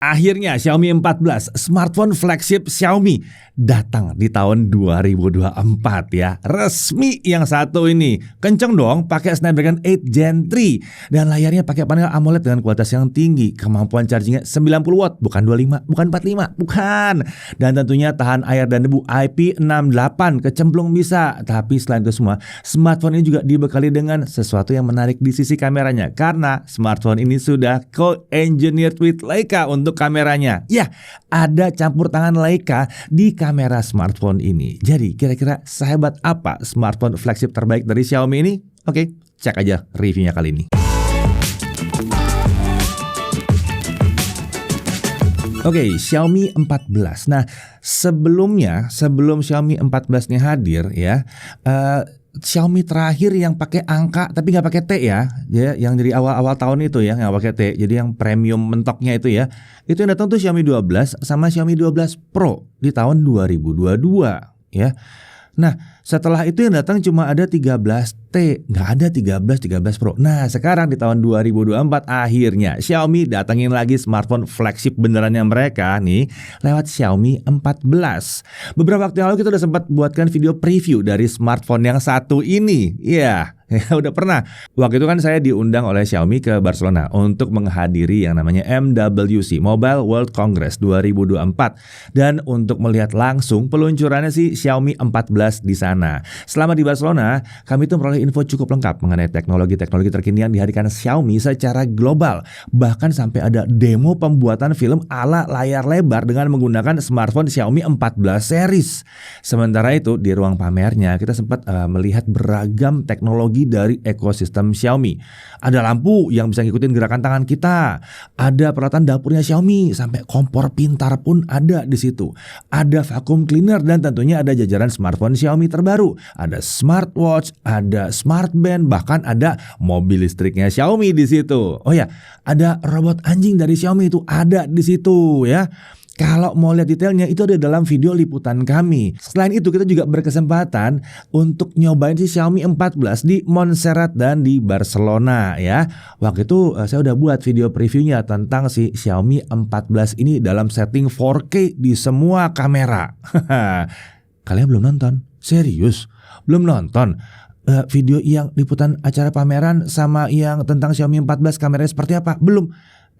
Akhirnya Xiaomi 14, smartphone flagship Xiaomi, datang di tahun 2024 ya. Resmi yang satu ini. Kenceng dong, pakai Snapdragon 8 Gen 3 dan layarnya pakai panel AMOLED dengan kualitas yang tinggi. Kemampuan chargingnya 90 watt, bukan 25, bukan 45, bukan. Dan tentunya tahan air dan debu IP68, kecemplung bisa. Tapi selain itu semua, smartphone ini juga dibekali dengan sesuatu yang menarik di sisi kameranya karena smartphone ini sudah co-engineered with Leica untuk kameranya. Ya, ada campur tangan Leica di kamera smartphone ini. Jadi, kira-kira sehebat apa smartphone flagship terbaik dari Xiaomi ini? Oke, cek aja reviewnya kali ini. Oke, Xiaomi 14. Nah, sebelum Xiaomi 14 ini hadir ya, Xiaomi terakhir yang pakai angka tapi nggak pakai T ya, yang dari awal-awal tahun itu ya, nggak pakai T. Jadi yang premium mentoknya itu ya, itu yang datang tuh Xiaomi 12 sama Xiaomi 12 Pro di tahun 2022 ya. Nah, setelah itu yang datang cuma ada 13T, nggak ada 13 Pro. Nah, sekarang di tahun 2024 akhirnya Xiaomi datangin lagi smartphone flagship benerannya mereka nih lewat Xiaomi 14. Beberapa waktu yang lalu kita udah sempat buatkan video preview dari smartphone yang satu ini. Iya, udah pernah. Waktu itu kan saya diundang oleh Xiaomi ke Barcelona untuk menghadiri yang namanya MWC, Mobile World Congress 2024. Dan untuk melihat langsung peluncurannya si Xiaomi 14 di sana. Selama di Barcelona, kami tuh memperoleh info cukup lengkap mengenai teknologi-teknologi terkini yang dihadirkan Xiaomi secara global. Bahkan sampai ada demo pembuatan film ala layar lebar dengan menggunakan smartphone Xiaomi 14 series. Sementara itu, di ruang pamernya kita sempat melihat beragam teknologi dari ekosistem Xiaomi. Ada lampu yang bisa ngikutin gerakan tangan kita. Ada peralatan dapurnya Xiaomi, sampai kompor pintar pun ada di situ. Ada vacuum cleaner dan tentunya ada jajaran smartphone Xiaomi terbaru. Ada smartwatch, ada smart band, bahkan ada mobil listriknya Xiaomi di situ. Oh ya, ada robot anjing dari Xiaomi itu ada di situ ya. Kalau mau lihat detailnya itu ada dalam video liputan kami. Selain itu kita juga berkesempatan untuk nyobain si Xiaomi 14 di Montserrat dan di Barcelona ya. Waktu itu saya udah buat video previewnya tentang si Xiaomi 14 ini dalam setting 4K di semua kamera. Kalian belum nonton? Serius? Belum nonton? Video yang liputan acara pameran sama yang tentang Xiaomi 14 kameranya seperti apa? Belum?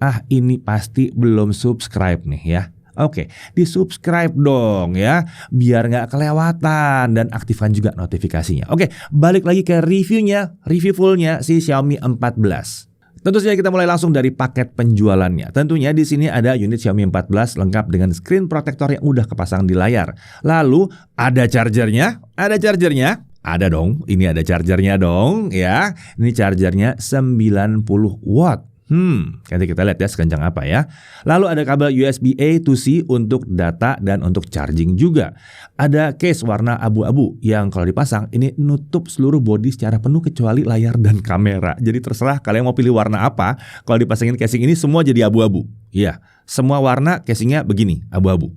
Ah, ini pasti belum subscribe nih ya. Oke, di subscribe dong ya, biar nggak kelewatan dan aktifkan juga notifikasinya. Oke, balik lagi ke reviewnya, review fullnya si Xiaomi 14. Tentu saja kita mulai langsung dari paket penjualannya. Tentunya di sini ada unit Xiaomi 14 lengkap dengan screen protector yang udah kepasang di layar. Lalu ada chargernya, ada dong. Ini ada chargernya dong ya. Ini chargernya 90 watt. Nanti kita lihat ya sekencang apa ya. Lalu ada kabel USB A to C untuk data dan untuk charging juga. Ada case warna abu-abu yang kalau dipasang ini nutup seluruh bodi secara penuh kecuali layar dan kamera. Jadi terserah kalian mau pilih warna apa. Kalau dipasangin casing ini semua jadi abu-abu. Iya, semua warna casingnya begini, abu-abu.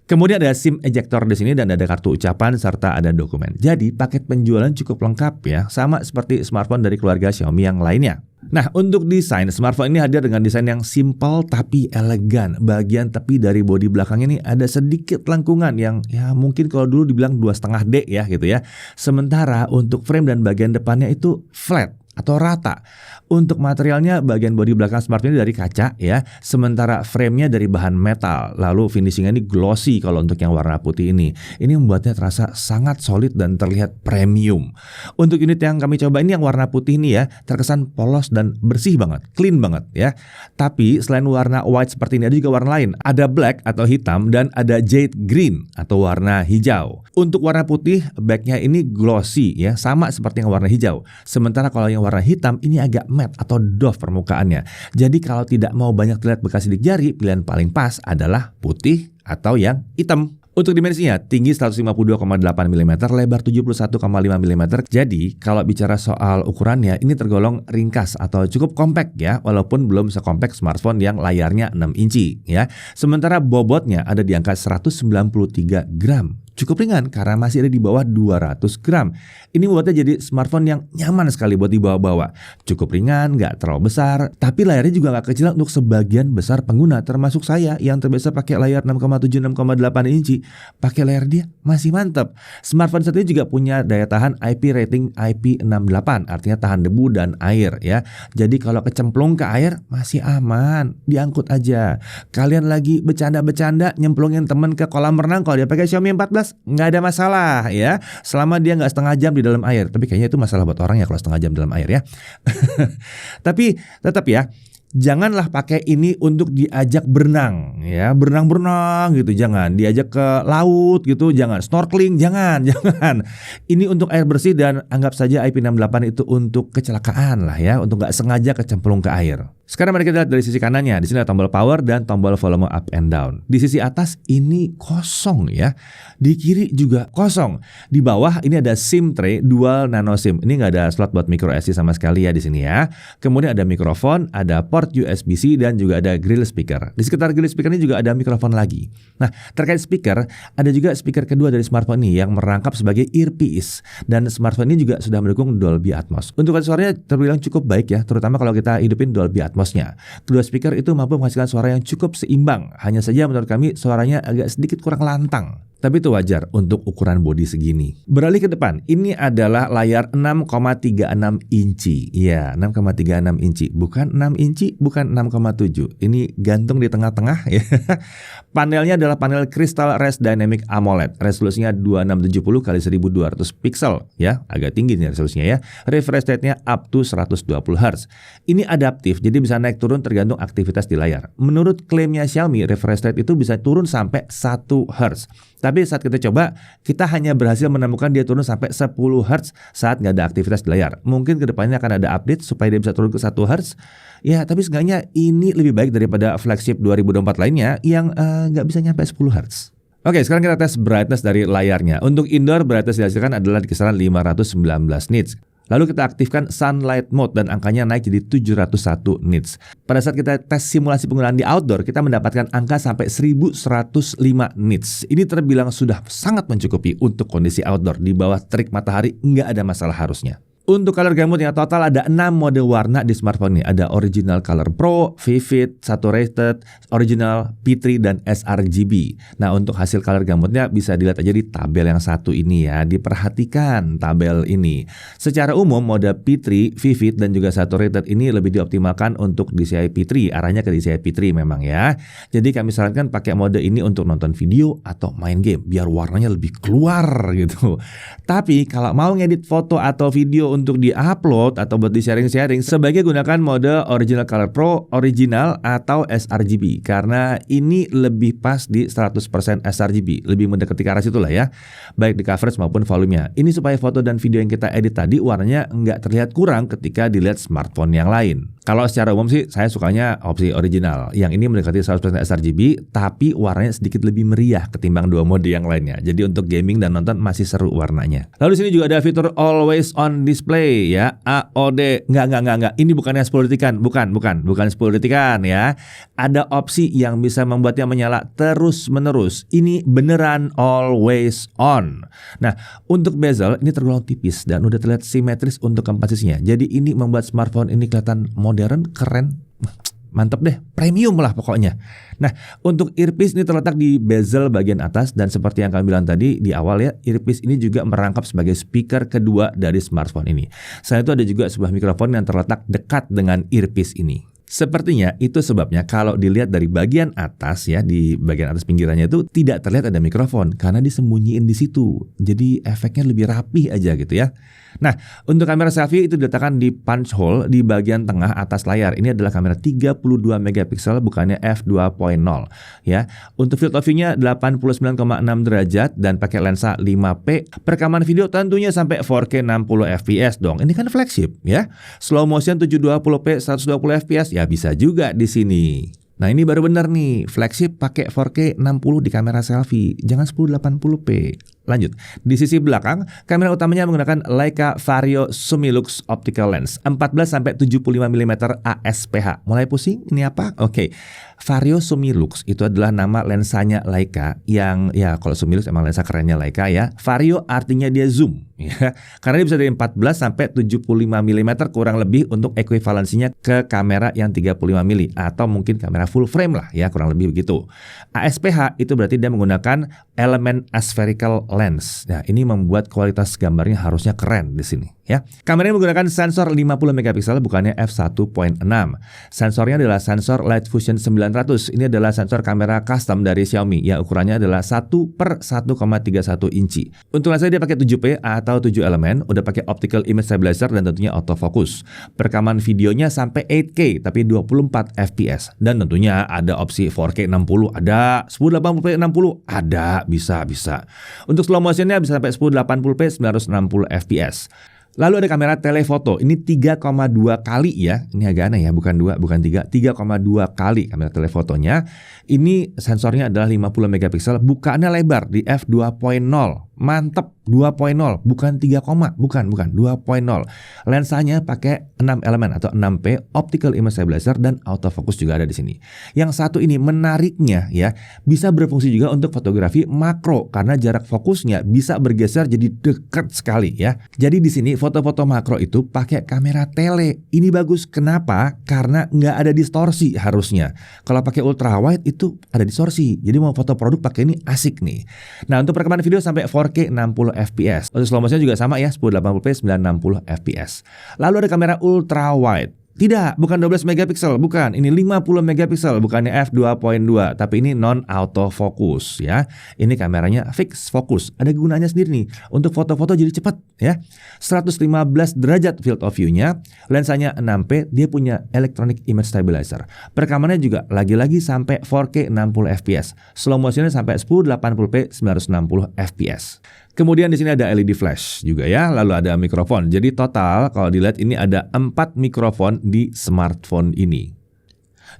Kemudian ada SIM ejector di sini dan ada kartu ucapan serta ada dokumen. Jadi paket penjualan cukup lengkap ya, sama seperti smartphone dari keluarga Xiaomi yang lainnya. Nah, untuk desain, smartphone ini hadir dengan desain yang simple tapi elegan. Bagian tepi dari bodi belakang ini ada sedikit lengkungan yang ya mungkin kalau dulu dibilang 2,5D ya gitu ya. Sementara untuk frame dan bagian depannya itu flat atau rata. Untuk materialnya bagian bodi belakang smartphone ini dari kaca ya, sementara framenya dari bahan metal. Lalu finishingnya ini glossy kalau untuk yang warna putih ini. Ini membuatnya terasa sangat solid dan terlihat premium. Untuk unit yang kami coba ini yang warna putih ini ya, terkesan polos dan bersih banget, clean banget ya. Tapi selain warna white seperti ini ada juga warna lain. Ada black atau hitam dan ada jade green atau warna hijau. Untuk warna putih backnya ini glossy ya, sama seperti yang warna hijau. Sementara kalau yang warna hitam ini agak matte atau doff permukaannya. Jadi kalau tidak mau banyak terlihat bekas sidik jari, pilihan paling pas adalah putih atau yang hitam. Untuk dimensinya, tinggi 152,8 mm, lebar 71,5 mm. Jadi kalau bicara soal ukurannya, ini tergolong ringkas atau cukup compact ya, walaupun belum sekompak smartphone yang layarnya 6 inci ya. Sementara bobotnya ada di angka 193 gram. cukup ringan karena masih ada di bawah 200 gram. Ini membuatnya jadi smartphone yang nyaman sekali buat dibawa-bawa. Cukup ringan, nggak terlalu besar, tapi layarnya juga nggak kecil untuk sebagian besar pengguna, termasuk saya yang terbiasa pakai layar 6,7, 6,8 inci. Pakai layar dia masih mantap. Smartphone satu ini juga punya daya tahan IP rating IP68, artinya tahan debu dan air ya. Jadi kalau kecemplung ke air masih aman, diangkut aja. Kalian lagi bercanda-bercanda nyemplungin temen ke kolam renang, kalau dia pakai Xiaomi 14 nggak ada masalah ya, selama dia nggak setengah jam di dalam air. Tapi kayaknya itu masalah buat orang ya kalau setengah jam dalam air ya. Tapi tetap ya, janganlah pakai ini untuk diajak berenang ya, berenang gitu, jangan. Diajak ke laut gitu, jangan. Snorkeling, jangan. Ini untuk air bersih dan anggap saja IP68 itu untuk kecelakaan lah ya, untuk nggak sengaja kecemplung ke air. Sekarang mari kita lihat dari sisi kanannya. Di sini ada tombol power dan tombol volume up and down. Di sisi atas ini kosong ya. Di kiri juga kosong. Di bawah ini ada SIM tray dual nano SIM. Ini nggak ada slot buat micro SD sama sekali ya di sini ya. Kemudian ada mikrofon, ada port USB-C dan juga ada grill speaker. Di sekitar grill speaker ini juga ada mikrofon lagi. Nah, terkait speaker, ada juga speaker kedua dari smartphone ini yang merangkap sebagai earpiece. Dan smartphone ini juga sudah mendukung Dolby Atmos. Untuk suaranya terbilang cukup baik ya, terutama kalau kita hidupin Dolby Atmosnya. Kedua speaker itu mampu menghasilkan suara yang cukup seimbang. Hanya saja menurut kami suaranya agak sedikit kurang lantang. Tapi itu wajar untuk ukuran bodi segini. Beralih ke depan, ini adalah layar 6,36 inci. Ya, 6,36 inci. Bukan 6 inci, bukan 6,7. Ini gantung di tengah-tengah ya. Panelnya adalah panel Crystal Res Dynamic AMOLED. Resolusinya 2670 x 1200 pixel ya, agak tinggi nih resolusinya ya. Refresh rate-nya up to 120 Hz. Ini adaptif, jadi bisa naik turun tergantung aktivitas di layar. Menurut klaimnya Xiaomi, refresh rate itu bisa turun sampai 1 Hz. Tapi saat kita coba, kita hanya berhasil menemukan dia turun sampai 10 Hz saat nggak ada aktivitas di layar. Mungkin kedepannya akan ada update supaya dia bisa turun ke 1 Hz. Ya, tapi seenggaknya ini lebih baik daripada flagship 2024 lainnya yang nggak bisa nyampe 10 Hz. Oke, sekarang kita tes brightness dari layarnya. Untuk indoor, brightness dihasilkan adalah di kisaran 519 nits. Lalu kita aktifkan sunlight mode dan angkanya naik jadi 701 nits. Pada saat kita tes simulasi penggunaan di outdoor, kita mendapatkan angka sampai 1105 nits. Ini terbilang sudah sangat mencukupi untuk kondisi outdoor. Di bawah terik matahari nggak ada masalah harusnya. Untuk color gamut yang total ada 6 mode warna di smartphone ini. Ada Original Color Pro, Vivid, Saturated, Original, P3, dan sRGB. Nah, untuk hasil color gamutnya bisa dilihat aja di tabel yang satu ini ya. Diperhatikan tabel ini. Secara umum mode P3, Vivid, dan juga Saturated ini lebih dioptimalkan untuk DCI P3. Arahnya ke DCI P3 memang ya. Jadi kami sarankan pakai mode ini untuk nonton video atau main game. Biar warnanya lebih keluar gitu. Tapi kalau mau ngedit foto atau video untuk di-upload atau buat di-sharing-sharing, sebaiknya gunakan mode Original Color Pro, Original, atau sRGB. Karena ini lebih pas di 100% sRGB, lebih mendekati ke arah situ lah ya, baik di coverage maupun volumenya. Ini supaya foto dan video yang kita edit tadi warnanya nggak terlihat kurang ketika dilihat smartphone yang lain. Kalau secara umum sih saya sukanya opsi Original. Yang ini mendekati 100% sRGB, tapi warnanya sedikit lebih meriah ketimbang dua mode yang lainnya. Jadi untuk gaming dan nonton masih seru warnanya. Lalu di sini juga ada fitur Always On Display ya, AOD. Enggak. Ini bukannya 10 detikan, bukan 10 detikan ya. Ada opsi yang bisa membuatnya menyala terus-menerus. Ini beneran always on. Nah, untuk bezel ini tergolong tipis dan udah terlihat simetris untuk keempat sisinya. Jadi ini membuat smartphone ini kelihatan modern, keren. Mantap deh, premium lah pokoknya. Nah, untuk earpiece ini terletak di bezel bagian atas dan seperti yang kami bilang tadi di awal ya, earpiece ini juga merangkap sebagai speaker kedua dari smartphone ini. Selain itu ada juga sebuah mikrofon yang terletak dekat dengan earpiece ini. Sepertinya itu sebabnya kalau dilihat dari bagian atas ya, di bagian atas pinggirannya itu tidak terlihat ada mikrofon karena disembunyiin di situ. Jadi efeknya lebih rapih aja gitu ya. Nah, untuk kamera selfie itu diletakkan di punch hole di bagian tengah atas layar. Ini adalah kamera 32 megapiksel bukannya f2.0 ya. Untuk field of view-nya 89,6 derajat dan pakai lensa 5p. Perekaman video tentunya sampai 4K 60 fps dong. Ini kan flagship ya. Slow motion 720p 120 fps ya bisa juga di sini. Nah, ini baru bener nih, flagship pakai 4K 60 di kamera selfie, jangan 1080p. Lanjut, di sisi belakang, kamera utamanya menggunakan Leica Vario Summilux Optical Lens 14 sampai 75 mm ASPH. Mulai pusing? Ini apa? Oke. Vario Summilux itu adalah nama lensanya Leica yang ya kalau Summilux emang lensa kerennya Leica ya. Vario artinya dia zoom ya. Karena dia bisa dari 14 sampai 75 mm kurang lebih untuk ekuivalensinya ke kamera yang 35 mm atau mungkin kamera full frame lah ya, kurang lebih begitu. ASPH itu berarti dia menggunakan elemen aspherical lens. Nah, ini membuat kualitas gambarnya harusnya keren di sini ya. Kameranya menggunakan sensor 50 megapiksel bukannya f1.6. Sensornya adalah sensor Light Fusion 900. Ini adalah sensor kamera custom dari Xiaomi yang ukurannya adalah 1/1,31 inci. Untuk lensa dia pakai 7P atau 7 elemen, udah pakai optical image stabilizer dan tentunya autofocus. Perekaman videonya sampai 8K tapi 24 fps dan tentunya ada opsi 4K 60, ada 1080p 60, ada bisa. Untuk slow motionnya bisa sampai 1080p 960 fps. Lalu ada kamera telefoto, ini 3,2 kali ya, ini agak aneh ya, bukan 2, bukan 3, 3,2 kali kamera telefotonya. Ini sensornya adalah 50 megapiksel, bukaannya lebar di f2.0, mantep 2.0, bukan 3, bukan 2.0. Lensanya pakai 6 elemen atau 6P, optical image stabilizer dan autofocus juga ada di sini. Yang satu ini menariknya ya, bisa berfungsi juga untuk fotografi makro karena jarak fokusnya bisa bergeser jadi dekat sekali ya. Jadi di sini foto-foto makro itu pakai kamera tele. Ini bagus, kenapa? Karena nggak ada distorsi harusnya. Kalau pakai ultra wide itu ada distorsi. Jadi mau foto produk pakai ini asik nih. Nah, untuk perekaman video sampai 4K 60 fps. Untuk slow motion juga sama ya, 1080p 960 fps. Lalu ada kamera ultra wide. Tidak, bukan 12 megapiksel, bukan. Ini 50 megapiksel, bukannya f2.2, tapi ini non autofocus ya. Ini kameranya fix focus. Ada gunanya sendiri nih untuk foto-foto jadi cepat ya. 115 derajat field of view-nya, lensanya 6P, dia punya electronic image stabilizer. Perekamannya juga lagi-lagi sampai 4K 60 fps. Slow motionnya sampai 1080p 960 fps. Kemudian di sini ada LED flash juga ya, lalu ada mikrofon. Jadi total kalau dilihat ini ada 4 mikrofon di smartphone ini.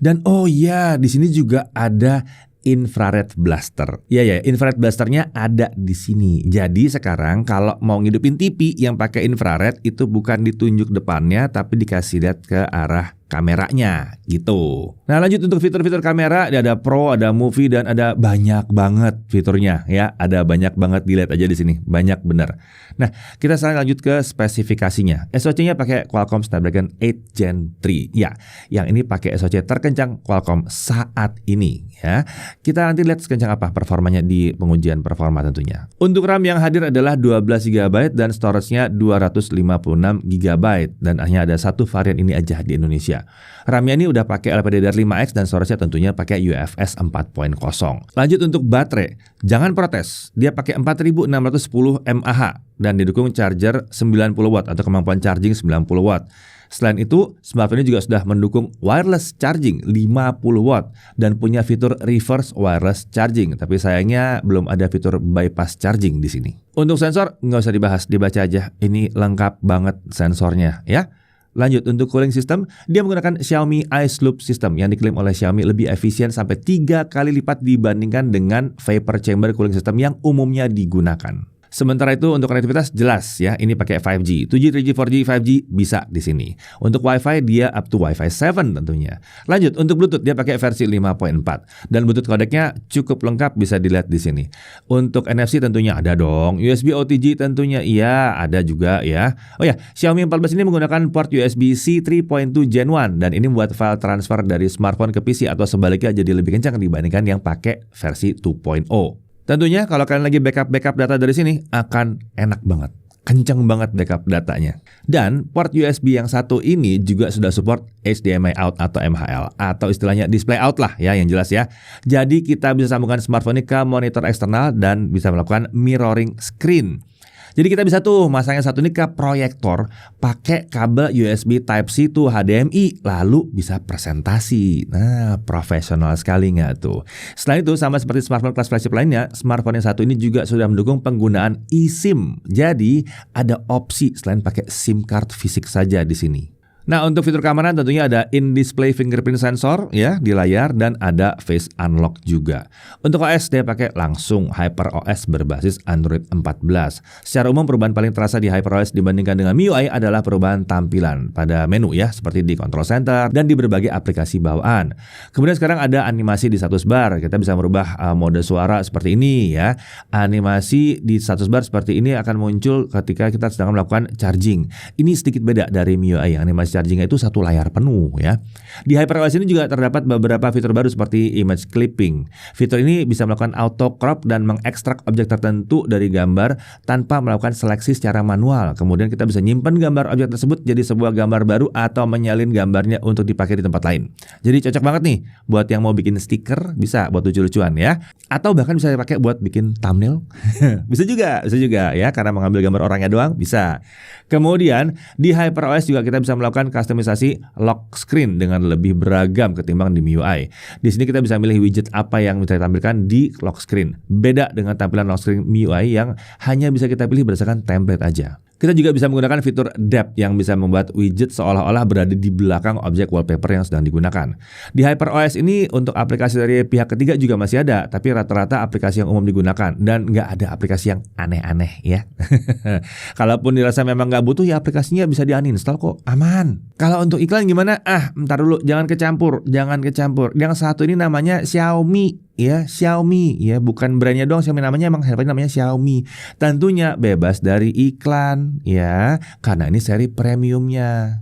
Dan oh ya, di sini juga ada infrared blaster. Ya, infrared blasternya ada di sini. Jadi sekarang kalau mau ngidupin TV yang pakai infrared itu bukan ditunjuk depannya tapi dikasih lihat ke arah kameranya gitu. Nah, lanjut untuk fitur-fitur kamera, ada Pro, ada Movie dan ada banyak banget fiturnya ya. Ada banyak banget, dilihat aja di sini. Banyak bener. Nah, kita sekarang lanjut ke spesifikasinya. SoC-nya pakai Qualcomm Snapdragon 8 Gen 3. Ya, yang ini pakai SoC terkencang Qualcomm saat ini ya. Kita nanti lihat sekencang apa performanya di pengujian performa tentunya. Untuk RAM yang hadir adalah 12 GB dan storage-nya 256 GB dan hanya ada satu varian ini aja di Indonesia. RAM-nya ini udah pakai LPDDR5X dan storage-nya tentunya pakai UFS 4.0. Lanjut untuk baterai, jangan protes. Dia pakai 4610 mAh dan didukung charger 90 watt atau kemampuan charging 90 watt. Selain itu, smartphone ini juga sudah mendukung wireless charging 50 watt dan punya fitur reverse wireless charging. Tapi sayangnya belum ada fitur bypass charging di sini. Untuk sensor nggak usah dibahas, dibaca aja. Ini lengkap banget sensornya ya. Lanjut untuk cooling system, dia menggunakan Xiaomi Ice Loop System yang diklaim oleh Xiaomi lebih efisien sampai 3 kali lipat dibandingkan dengan vapor chamber cooling system yang umumnya digunakan. Sementara itu untuk konektivitas jelas ya, ini pakai 5G, 2G, 3G, 4G, 5G bisa di sini. Untuk Wi-Fi dia up to Wi-Fi 7 tentunya. Lanjut untuk Bluetooth dia pakai versi 5.4 dan Bluetooth codecnya cukup lengkap, bisa dilihat di sini. Untuk NFC tentunya ada dong, USB OTG tentunya iya ada juga ya. Oh ya, Xiaomi 14 ini menggunakan port USB-C 3.2 Gen 1 dan ini membuat file transfer dari smartphone ke PC atau sebaliknya jadi lebih kencang dibandingkan yang pakai versi 2.0. Tentunya kalau kalian lagi backup data dari sini akan enak banget. Kencang banget backup datanya. Dan port USB yang satu ini juga sudah support HDMI out atau MHL atau istilahnya display out lah ya, yang jelas ya. Jadi kita bisa sambungkan smartphone ini ke monitor eksternal dan bisa melakukan mirroring screen. Jadi kita bisa tuh masangin satu ini ke proyektor pakai kabel USB Type-C to HDMI, lalu bisa presentasi. Nah, profesional sekali nggak tuh? Selain itu, sama seperti smartphone kelas flagship lainnya, smartphone yang satu ini juga sudah mendukung penggunaan eSIM. Jadi ada opsi selain pakai SIM card fisik saja di sini. Nah, untuk fitur keamanan tentunya ada in-display fingerprint sensor ya di layar dan ada face unlock juga. Untuk OS dia pakai langsung HyperOS berbasis Android 14. Secara umum perubahan paling terasa di HyperOS dibandingkan dengan MIUI adalah perubahan tampilan pada menu ya, seperti di control center dan di berbagai aplikasi bawaan. Kemudian sekarang ada animasi di status bar. Kita bisa merubah mode suara seperti ini ya. Animasi di status bar seperti ini akan muncul ketika kita sedang melakukan charging. Ini sedikit beda dari MIUI yang animasi chargingnya itu satu layar penuh ya. Di HyperOS ini juga terdapat beberapa fitur baru seperti image clipping. Fitur ini bisa melakukan auto crop dan mengekstrak objek tertentu dari gambar tanpa melakukan seleksi secara manual. Kemudian kita bisa nyimpan gambar objek tersebut jadi sebuah gambar baru atau menyalin gambarnya untuk dipakai di tempat lain. Jadi cocok banget nih buat yang mau bikin stiker, bisa buat lucu-lucuan ya. Atau bahkan bisa dipakai buat bikin thumbnail. bisa juga ya, karena mengambil gambar orangnya doang bisa. Kemudian di HyperOS juga kita bisa melakukan kustomisasi lock screen dengan lebih beragam ketimbang di MIUI. Di sini kita bisa milih widget apa yang bisa ditampilkan di lock screen. Beda dengan tampilan lock screen MIUI yang hanya bisa kita pilih berdasarkan template aja. Kita juga bisa menggunakan fitur depth yang bisa membuat widget seolah-olah berada di belakang objek wallpaper yang sedang digunakan. Di HyperOS ini untuk aplikasi dari pihak ketiga juga masih ada, tapi rata-rata aplikasi yang umum digunakan dan nggak ada aplikasi yang aneh-aneh ya. Kalaupun dirasa memang nggak butuh ya aplikasinya bisa di-uninstall kok, aman. Kalau untuk iklan gimana? Bentar dulu, jangan kecampur. Yang satu ini namanya Xiaomi. Ya, Xiaomi ya, bukan brandnya doang Xiaomi namanya, emang handphone namanya Xiaomi. Tentunya bebas dari iklan ya, karena ini seri premiumnya.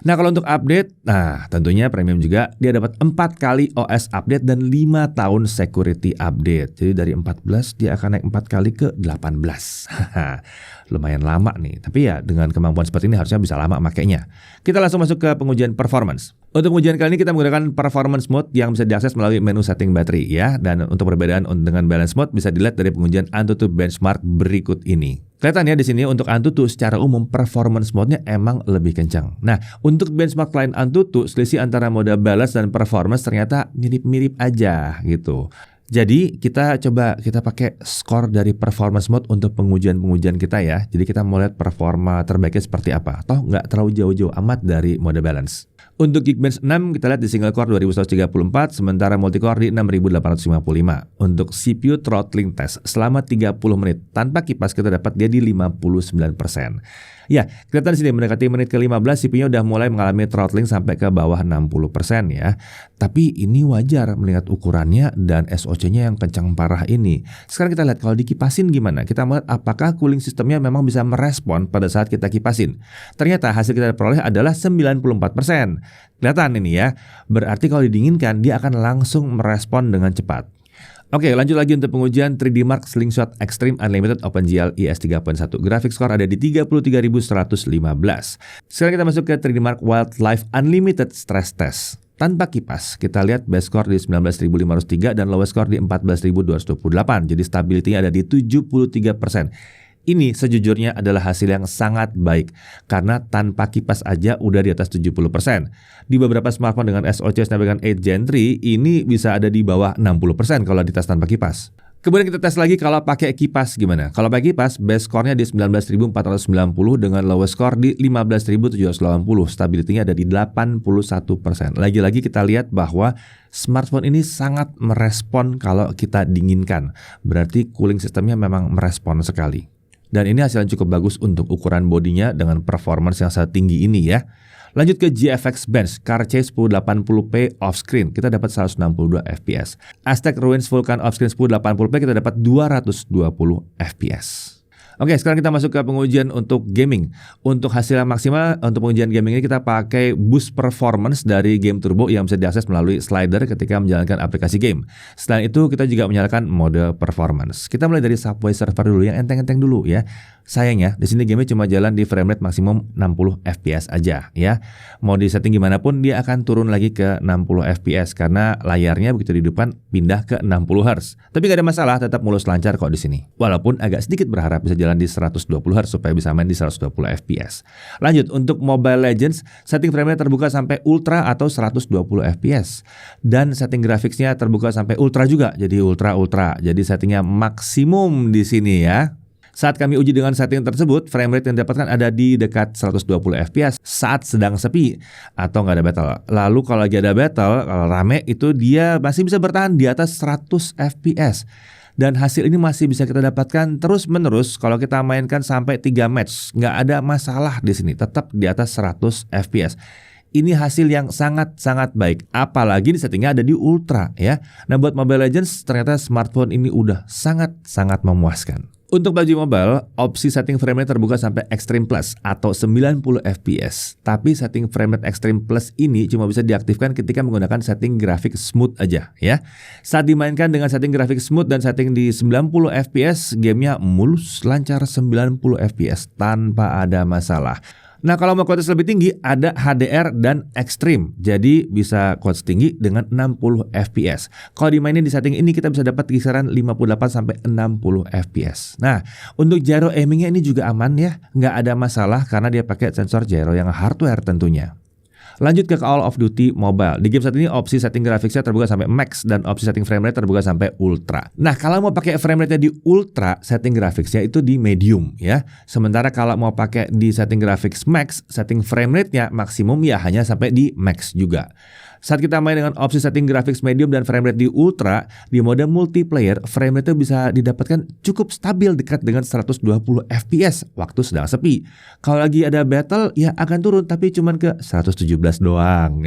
Nah, kalau untuk update, tentunya premium juga dia dapat 4 kali OS update dan 5 tahun security update. Jadi dari 14 dia akan naik 4 kali ke 18. Lumayan lama nih, tapi ya dengan kemampuan seperti ini harusnya bisa lama makainya. Kita langsung masuk ke pengujian performance. Untuk pengujian kali ini kita menggunakan performance mode yang bisa diakses melalui menu setting baterai ya. Dan untuk perbedaan dengan balance mode bisa dilihat dari pengujian Antutu benchmark berikut ini. Kelihatan ya di sini untuk Antutu secara umum performance mode-nya emang lebih kencang. Nah, untuk benchmark lain Antutu, selisih antara mode balance dan performance ternyata mirip-mirip aja gitu. Jadi kita pakai skor dari performance mode untuk pengujian kita ya. Jadi kita mau lihat performa terbaiknya seperti apa. Toh nggak terlalu jauh-jauh amat dari mode balance. Untuk Geekbench 6 kita lihat di single core 2134, sementara multicore di 6855. Untuk CPU throttling test selama 30 menit tanpa kipas kita dapat dia di 59%. Ya, kelihatan di sini mendekati menit ke-15 CPU-nya udah mulai mengalami throttling sampai ke bawah 60% ya. Tapi ini wajar melihat ukurannya dan SoC-nya yang kencang parah ini. Sekarang kita lihat kalau dikipasin gimana. Kita melihat apakah cooling sistemnya memang bisa merespon pada saat kita kipasin. Ternyata hasil kita peroleh adalah 94%. Kelihatan ini ya. Berarti kalau didinginkan dia akan langsung merespon dengan cepat. Oke, lanjut lagi untuk pengujian 3D Mark Slingshot Extreme Unlimited OpenGL IS 3.1. Grafik score ada di 33.115. Sekarang kita masuk ke 3D Mark Wildlife Unlimited Stress Test. Tanpa kipas, kita lihat base score di 19.503 dan lowest score di 14.228. Jadi stability-nya ada di 73%. Ini sejujurnya adalah hasil yang sangat baik karena tanpa kipas aja udah di atas 70%. Di beberapa smartphone dengan SoC Snapdragon 8 Gen 3 ini bisa ada di bawah 60% kalau dites tanpa kipas. Kemudian kita tes lagi kalau pakai kipas gimana. Kalau pakai kipas, base score-nya di 19.490 dengan lowest score di 15.780. Stability-nya ada di 81%. Lagi-lagi kita lihat bahwa smartphone ini sangat merespon kalau kita dinginkan. Berarti cooling sistemnya memang merespon sekali. Dan ini hasil yang cukup bagus untuk ukuran bodinya dengan performance yang sangat tinggi ini ya. Lanjut ke GFX Bench Car Chase 1080p off-screen, kita dapat 162 fps. Aztec Ruins Vulkan off-screen 1080p kita dapat 220 fps. Oke, sekarang kita masuk ke pengujian untuk gaming. Untuk hasil yang maksimal untuk pengujian gaming ini kita pakai boost performance dari Game Turbo yang bisa diakses melalui slider ketika menjalankan aplikasi game. Selain itu kita juga menyalakan mode performance. Kita mulai dari Subway Surfer dulu yang enteng-enteng dulu ya. Sayangnya di sini game cuma jalan di frame rate maksimum 60 fps aja ya. Mau di setting gimana pun dia akan turun lagi ke 60 fps karena layarnya begitu di depan pindah ke 60 Hz. Tapi gak ada masalah, tetap mulus lancar kok di sini. Walaupun agak sedikit berharap bisa jalan di 120 Hz supaya bisa main di 120 fps. Lanjut untuk Mobile Legends, setting frame rate terbuka sampai ultra atau 120 fps dan setting grafiksnya terbuka sampai ultra juga, jadi ultra. Jadi settingnya maksimum di sini ya. Saat kami uji dengan setting tersebut, frame rate yang didapatkan ada di dekat 120 fps saat sedang sepi atau nggak ada battle. Lalu kalau lagi ada battle, kalau rame itu dia masih bisa bertahan di atas 100 fps. Dan hasil ini masih bisa kita dapatkan terus menerus kalau kita mainkan sampai 3 match. Nggak ada masalah di sini, tetap di atas 100 fps. Ini hasil yang sangat-sangat baik. Apalagi di settingnya ada di Ultra ya. Nah buat Mobile Legends ternyata smartphone ini udah sangat-sangat memuaskan. Untuk PUBG Mobile, opsi setting frame rate terbuka sampai Extreme Plus atau 90 fps. Tapi setting frame rate Extreme Plus ini cuma bisa diaktifkan ketika menggunakan setting grafik smooth aja ya. Saat dimainkan dengan setting grafik smooth dan setting di 90 fps, gamenya mulus lancar 90 fps tanpa ada masalah. Nah kalau mau kualitas lebih tinggi ada HDR dan Extreme. Jadi bisa kualitas tinggi dengan 60 fps. Kalau dimainin di setting ini kita bisa dapat kisaran 58 sampai 60 fps. Nah untuk gyro aimingnya ini juga aman ya. Nggak ada masalah karena dia pakai sensor gyro yang hardware tentunya. Lanjut ke Call of Duty Mobile. Di game saat ini opsi setting grafiknya terbuka sampai max dan opsi setting frame rate terbuka sampai ultra. Nah, kalau mau pakai frame rate-nya di ultra, setting grafiknya itu di medium ya. Sementara kalau mau pakai di setting graphics max, setting frame rate-nya maksimum ya hanya sampai di max juga. Saat kita main dengan opsi setting graphics medium dan frame rate di ultra, di mode multiplayer, frame rate bisa didapatkan cukup stabil dekat dengan 120 fps waktu sedang sepi. Kalau lagi ada battle, ya akan turun tapi cuman ke 117 doang.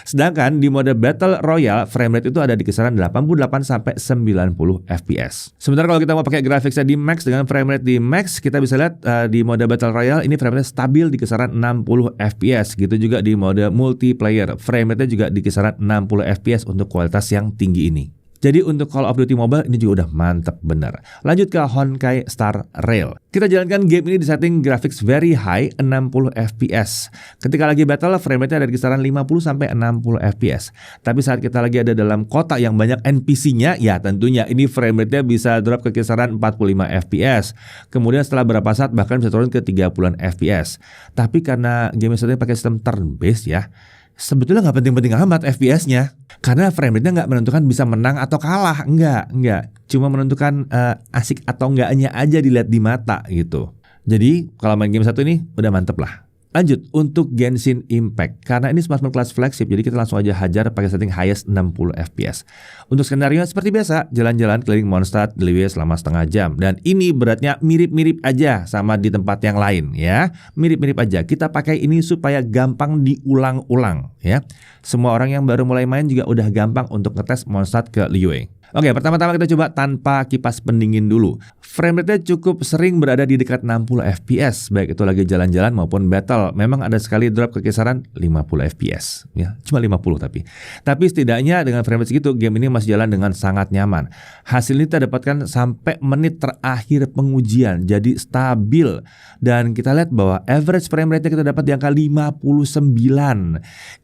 Sedangkan di mode Battle Royale, frame rate itu ada di kisaran 88 sampai 90 fps. Sementara kalau kita mau pakai grafiknya di max dengan frame rate di max, kita bisa lihat di mode Battle Royale ini frame rate stabil di kisaran 60 fps. Gitu juga di mode multiplayer, frame rate juga di kisaran 60 fps untuk kualitas yang tinggi ini. Jadi untuk Call of Duty Mobile ini juga udah mantep bener. Lanjut ke Honkai Star Rail. Kita jalankan game ini di setting graphics very high 60 fps. Ketika lagi battle frame rate-nya ada di kisaran 50 sampai 60 fps. Tapi saat kita lagi ada dalam kota yang banyak NPC-nya, ya tentunya ini frame rate-nya bisa drop ke kisaran 45 fps. Kemudian setelah beberapa saat bahkan bisa turun ke 30-an fps. Tapi karena game ini pakai sistem turn-based ya, sebetulnya nggak penting-penting amat FPS-nya. Karena frame rate-nya nggak menentukan bisa menang atau kalah. Enggak. Cuma menentukan asik atau enggaknya aja dilihat di mata gitu. Jadi kalau main game satu ini udah mantep lah. Lanjut untuk Genshin Impact. Karena ini smartphone kelas flagship, jadi kita langsung aja hajar pakai setting highest 60 fps. Untuk skenario seperti biasa, jalan-jalan keliling Mondstadt Liyue selama setengah jam. Dan ini beratnya mirip-mirip aja sama di tempat yang lain ya. Mirip-mirip aja. Kita pakai ini supaya gampang diulang-ulang ya. Semua orang yang baru mulai main juga udah gampang untuk ngetes Mondstadt ke Liyue. Oke, pertama-tama kita coba tanpa kipas pendingin dulu. Frame rate-nya cukup sering berada di dekat 60 fps, baik itu lagi jalan-jalan maupun battle. Memang ada sekali drop ke kisaran 50 fps, ya, cuma 50 tapi. Tapi setidaknya dengan frame rate segitu, game ini masih jalan dengan sangat nyaman. Hasil ini kita dapatkan sampai menit terakhir pengujian, jadi stabil. Dan kita lihat bahwa average frame rate-nya kita dapat di angka 59.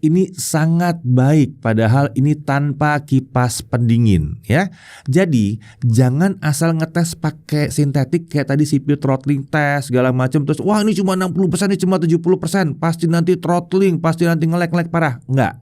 Ini sangat baik, padahal ini tanpa kipas pendingin, ya. Jadi jangan asal ngetes pakai sintetik kayak tadi CPU throttling test segala macam terus wah ini cuma 60%, ini cuma 70%, pasti nanti throttling, pasti nanti nge-lag parah. Enggak.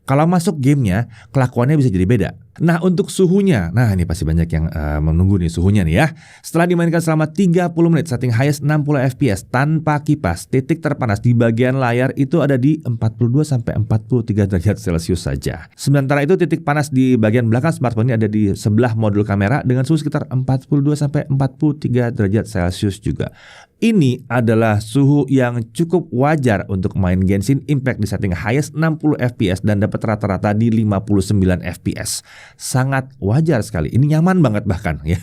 Kalau masuk gamenya, kelakuannya bisa jadi beda. Nah untuk suhunya, nah ini pasti banyak yang menunggu nih suhunya nih ya. Setelah dimainkan selama 30 menit, setting highest 60 fps tanpa kipas, titik terpanas di bagian layar itu ada di 42 sampai 43 derajat Celcius saja. Sementara itu titik panas di bagian belakang smartphone ini ada di sebelah modul kamera dengan suhu sekitar 42 sampai 43 derajat Celcius juga. Ini adalah suhu yang cukup wajar untuk main Genshin Impact di setting highest 60 fps dan dapat rata-rata di 59 fps. Sangat wajar sekali. Ini nyaman banget bahkan ya.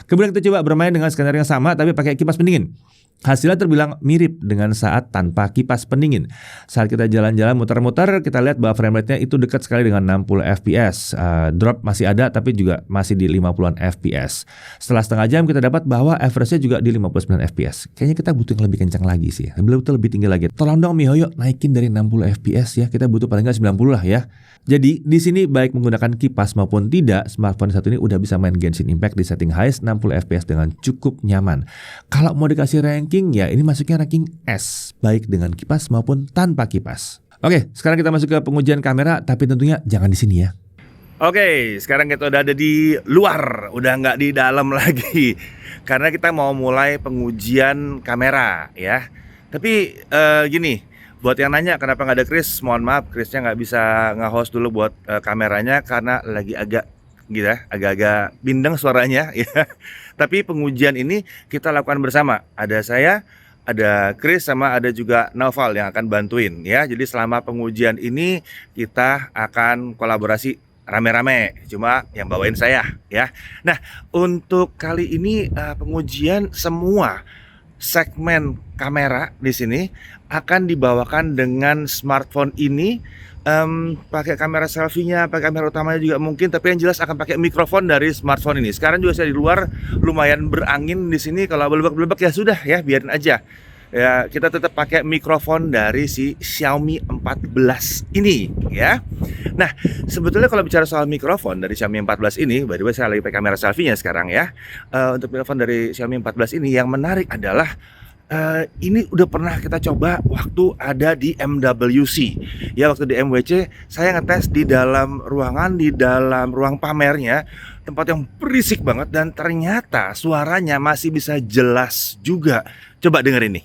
Kemudian kita coba bermain dengan skenario yang sama tapi pakai kipas pendingin. Hasilnya terbilang mirip dengan saat tanpa kipas pendingin. Saat kita jalan-jalan muter-muter, kita lihat bahwa frame rate-nya itu dekat sekali dengan 60 fps. Drop masih ada tapi juga masih di 50-an fps. Setelah setengah jam kita dapat bahwa average-nya juga di 59 fps. Kayaknya kita butuh yang lebih kencang lagi sih. Lebih tinggi lagi. Tolong dong MiHoYo naikin dari 60 fps ya. Kita butuh paling nggak 90 lah ya. Jadi di sini baik menggunakan kipas maupun tidak, smartphone satu ini udah bisa main Genshin Impact di setting highest 60 fps dengan cukup nyaman. Kalau mau dikasih ranking ya ini masuknya ranking S, baik dengan kipas maupun tanpa kipas. Oke, sekarang kita masuk ke pengujian kamera, tapi tentunya jangan di sini ya. Oke, sekarang kita udah ada di luar, udah nggak di dalam lagi. karena kita mau mulai pengujian kamera ya. Tapi gini, buat yang nanya kenapa nggak ada Chris, mohon maaf Chrisnya nggak bisa nge-host dulu buat kameranya karena lagi agak gitu ya, agak-agak bindeng suaranya ya. Tapi pengujian ini kita lakukan bersama. Ada saya, ada Chris, sama ada juga Naufal yang akan bantuin ya. Jadi selama pengujian ini kita akan kolaborasi rame-rame, cuma yang bawain saya ya. Nah, untuk kali ini pengujian semua segmen kamera di sini akan dibawakan dengan smartphone ini. Pakai kamera selfie-nya, pakai kamera utamanya juga mungkin, tapi yang jelas akan pakai mikrofon dari smartphone ini. Sekarang juga saya di luar, lumayan berangin di sini. Kalau belebek-belebek ya sudah ya, biarin aja. Ya, kita tetap pakai mikrofon dari si Xiaomi 14 ini ya. Nah, sebetulnya kalau bicara soal mikrofon dari Xiaomi 14 ini, by the way saya lagi pakai kamera selfie-nya sekarang ya. Untuk mikrofon dari Xiaomi 14 ini yang menarik adalah ini udah pernah kita coba waktu ada di MWC ya, waktu di MWC saya ngetes di dalam ruangan, di dalam ruang pamernya, tempat yang berisik banget dan ternyata suaranya masih bisa jelas juga. Coba denger ini.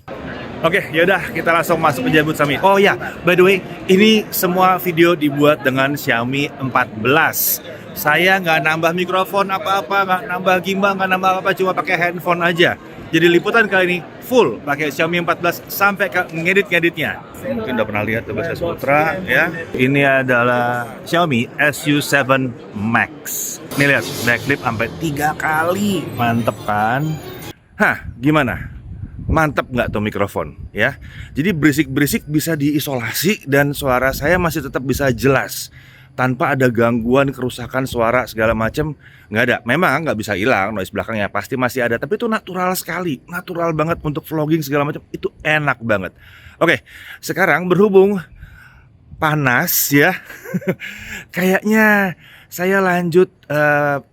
Oke, yaudah kita langsung masuk ke Jabut Xiaomi. Oh ya, by the way, ini semua video dibuat dengan Xiaomi 14. Saya nggak nambah mikrofon apa-apa, nggak nambah gimbal, nggak nambah apa-apa, cuma pakai handphone aja. Jadi liputan kali ini full pakai Xiaomi 14 sampai ke ngedit-ngeditnya. Mungkin udah pernah lihat tuh bahasa Sutra ya. Ini adalah Xiaomi SU7 Max. Nih lihat, backflip sampai 3 kali. Mantep kan? Hah, gimana? Mantep nggak tuh mikrofon ya? Jadi berisik-berisik bisa diisolasi dan suara saya masih tetap bisa jelas tanpa ada gangguan, kerusakan suara segala macam, nggak ada. Memang nggak bisa hilang noise belakangnya, pasti masih ada, tapi itu natural sekali, natural banget untuk vlogging segala macam, itu enak banget. Oke, sekarang berhubung panas ya, kayaknya saya lanjut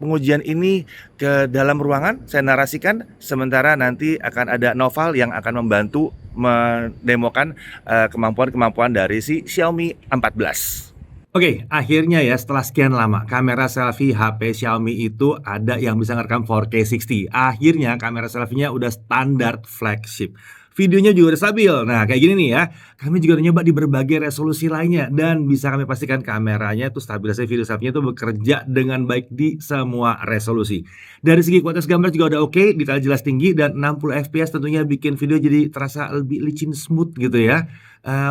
pengujian ini ke dalam ruangan, saya narasikan, sementara nanti akan ada Naufal yang akan membantu mendemokan kemampuan-kemampuan dari si Xiaomi 14. Oke, akhirnya ya setelah sekian lama kamera selfie HP Xiaomi itu ada yang bisa ngerekam 4K 60. Akhirnya kamera selfie-nya udah standar flagship. Videonya juga udah stabil. Nah, kayak gini nih ya. Kami juga udah nyoba di berbagai resolusi lainnya dan bisa kami pastikan kameranya itu stabilisasi video selfie-nya itu bekerja dengan baik di semua resolusi. Dari segi kualitas gambar juga udah oke, detail jelas tinggi dan 60 fps tentunya bikin video jadi terasa lebih licin, smooth gitu ya.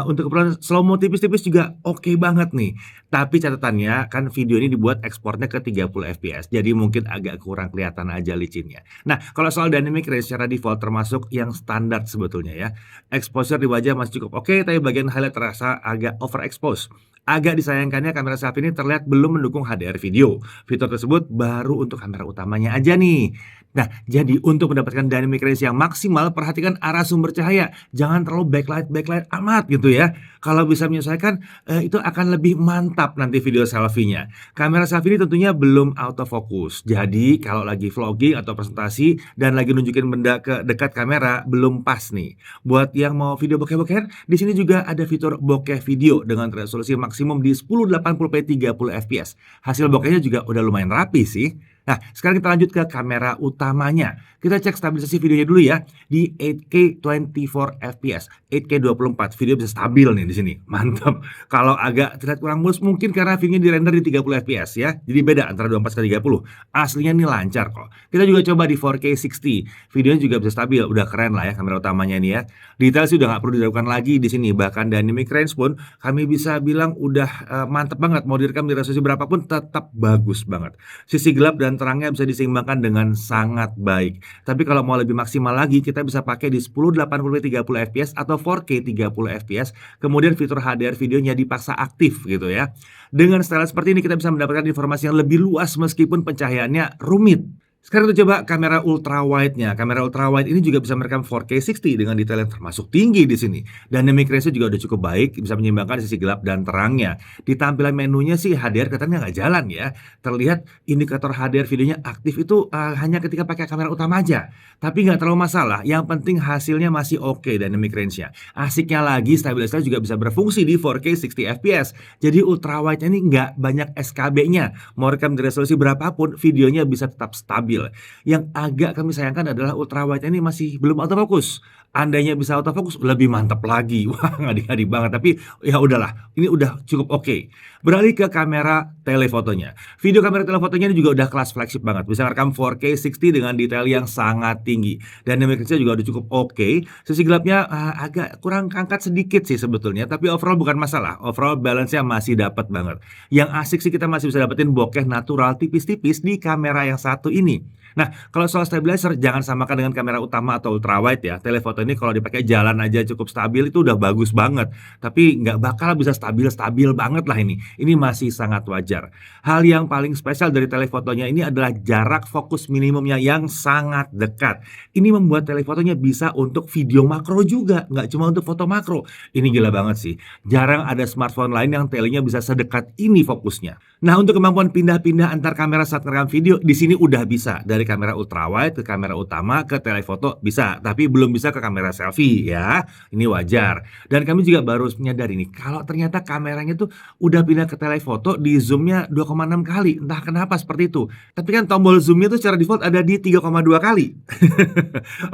Untuk keperluan slow mo tipis-tipis juga oke banget nih. Tapi catatannya kan video ini dibuat ekspornya ke 30 fps, jadi mungkin agak kurang kelihatan aja licinnya. Nah, kalau soal dynamic range secara default termasuk yang standar sebetulnya ya. Exposure di wajah masih cukup oke, tapi bagian highlight terasa agak overexpose. Agak disayangkannya kamera selfie ini terlihat belum mendukung HDR video. Fitur tersebut baru untuk kamera utamanya aja nih. Nah, jadi untuk mendapatkan dynamic range yang maksimal, perhatikan arah sumber cahaya. Jangan terlalu backlight amat gitu ya. Kalau bisa menyesuaikan, itu akan lebih mantap nanti video selfie-nya. Kamera selfie ini tentunya belum autofocus. Jadi, kalau lagi vlogging atau presentasi dan lagi nunjukin benda ke dekat kamera, belum pas nih. Buat yang mau video bokeh-bokeh, di sini juga ada fitur bokeh video dengan resolusi maksimum di 1080p 30 fps. Hasil bokehnya juga udah lumayan rapi sih. Nah, sekarang kita lanjut ke kamera utamanya. Kita cek stabilisasi videonya dulu ya. Di 8K 24 fps, 8K 24, video bisa stabil nih di sini. Mantap. Kalau agak terlihat kurang mulus mungkin karena videonya di render di 30 fps ya. Jadi beda antara 24 ke 30. Aslinya ini lancar kok. Kita juga coba di 4K 60. Videonya juga bisa stabil. Udah keren lah ya kamera utamanya ini ya. Detail sih udah nggak perlu diragukan lagi di sini. Bahkan dynamic range pun kami bisa bilang udah mantep banget. Mau direkam di resolusi berapapun tetap bagus banget. Sisi gelap dan terangnya bisa diseimbangkan dengan sangat baik. Tapi kalau mau lebih maksimal lagi, kita bisa pakai di 1080p 30 fps atau 4K 30 fps. Kemudian fitur HDR videonya dipaksa aktif gitu ya. Dengan style seperti ini kita bisa mendapatkan informasi yang lebih luas meskipun pencahayaannya rumit. Sekarang kita coba kamera ultra wide-nya. Kamera ultra wide ini juga bisa merekam 4K 60 dengan detail yang termasuk tinggi di sini. Dynamic range juga udah cukup baik, bisa menyeimbangkan sisi gelap dan terangnya. Di tampilan menunya sih HDR katanya nggak jalan ya. Terlihat indikator HDR videonya aktif itu hanya ketika pakai kamera utama aja. Tapi nggak terlalu masalah. Yang penting hasilnya masih oke dynamic range-nya. Asiknya lagi stabilisasi juga bisa berfungsi di 4K 60 fps. Jadi ultra wide-nya ini nggak banyak SKB-nya. Mau rekam di resolusi berapapun, videonya bisa tetap stabil stabil. Yang agak kami sayangkan adalah ultrawide ini masih belum autofocus. Andainya bisa autofocus lebih mantap lagi. Wah, ngadi-ngadi banget, tapi ya udahlah, ini udah cukup oke. Beralih ke kamera telefotonya. Video kamera telefotonya ini juga udah kelas flagship banget. Bisa merekam 4K 60 dengan detail yang sangat tinggi. Dynamic range-nya juga udah cukup oke. Sisi gelapnya agak kurang angkat sedikit sih sebetulnya, tapi overall bukan masalah. Overall balance-nya masih dapat banget. Yang asik sih kita masih bisa dapetin bokeh natural tipis-tipis di kamera yang satu ini. Nah, kalau soal stabilizer jangan samakan dengan kamera utama atau ultrawide ya. Telefoto ini kalau dipakai jalan aja cukup stabil itu udah bagus banget. Tapi nggak bakal bisa stabil-stabil banget lah ini. Ini masih sangat wajar. Hal yang paling spesial dari telefotonya ini adalah jarak fokus minimumnya yang sangat dekat. Ini membuat telefotonya bisa untuk video makro juga, nggak cuma untuk foto makro. Ini gila banget sih. Jarang ada smartphone lain yang telenya bisa sedekat ini fokusnya. Nah, untuk kemampuan pindah-pindah antar kamera saat merekam video, di sini udah bisa. Dari kamera ultrawide ke kamera utama ke telefoto bisa, tapi belum bisa ke kamera selfie ya. Ini wajar. Dan kami juga baru menyadari nih, kalau ternyata kameranya tuh udah pindah ke telefoto di zoomnya 2,6 kali. Entah kenapa seperti itu. Tapi kan tombol zoomnya tuh secara default ada di 3,2 kali.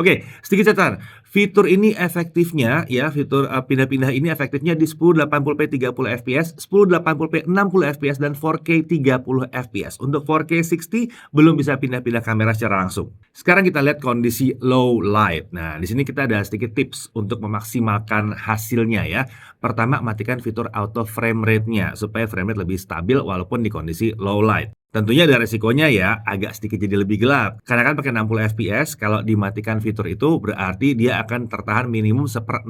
Oke, sedikit catatan. Fitur ini efektifnya ya, fitur pindah-pindah ini efektifnya di 1080p 30 fps, 1080p 60 fps dan 4K 30 fps. Untuk 4K 60 belum bisa pindah-pindah kamera secara langsung. Sekarang kita lihat kondisi low light. Nah, di sini kita ada sedikit tips untuk memaksimalkan hasilnya ya. Pertama, matikan fitur auto frame rate-nya supaya frame rate lebih stabil walaupun di kondisi low light. Tentunya ada resikonya ya, agak sedikit jadi lebih gelap. Karena kan pakai 60 fps, kalau dimatikan fitur itu berarti dia akan tertahan minimum 60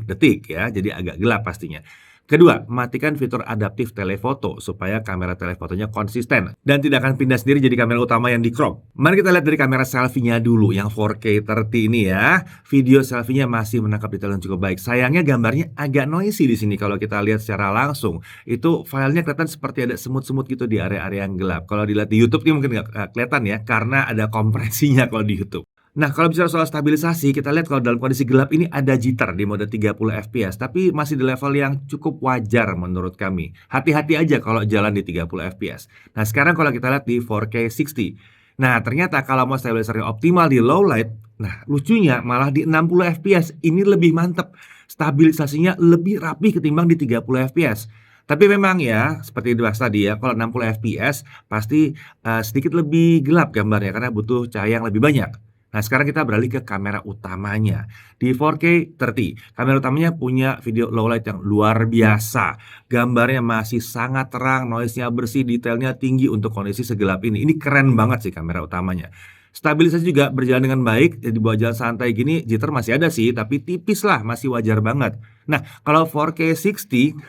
detik ya, jadi agak gelap pastinya. Kedua, matikan fitur adaptif telefoto supaya kamera telefotonya konsisten dan tidak akan pindah sendiri jadi kamera utama yang di crop. Mari kita lihat dari kamera selfie-nya dulu yang 4K 30 ini ya. Video selfie-nya masih menangkap detail yang cukup baik. Sayangnya gambarnya agak noisy di sini kalau kita lihat secara langsung. Itu filenya kelihatan seperti ada semut-semut gitu di area-area yang gelap. Kalau dilihat di YouTube ini mungkin nggak kelihatan ya karena ada kompresinya kalau di YouTube. Nah, kalau bicara soal stabilisasi, kita lihat kalau dalam kondisi gelap ini ada jitter di mode 30 fps, tapi masih di level yang cukup wajar menurut kami. Hati-hati aja kalau jalan di 30 fps. Nah, sekarang kalau kita lihat di 4K 60. Nah, ternyata kalau mau stabilisernya optimal di low light, nah lucunya malah di 60 fps. Ini lebih mantep. Stabilisasinya lebih rapi ketimbang di 30 fps. Tapi memang ya, seperti dibahas tadi ya, kalau 60 fps pasti sedikit lebih gelap gambarnya karena butuh cahaya yang lebih banyak. Nah, sekarang kita beralih ke kamera utamanya. Di 4K 30, kamera utamanya punya video low light yang luar biasa. Gambarnya masih sangat terang, noise-nya bersih, detailnya tinggi untuk kondisi segelap ini. Ini keren banget sih kamera utamanya. Stabilisasi juga berjalan dengan baik, di bawah jalan santai gini, jitter masih ada sih, tapi tipis lah, masih wajar banget. Nah, kalau 4K 60,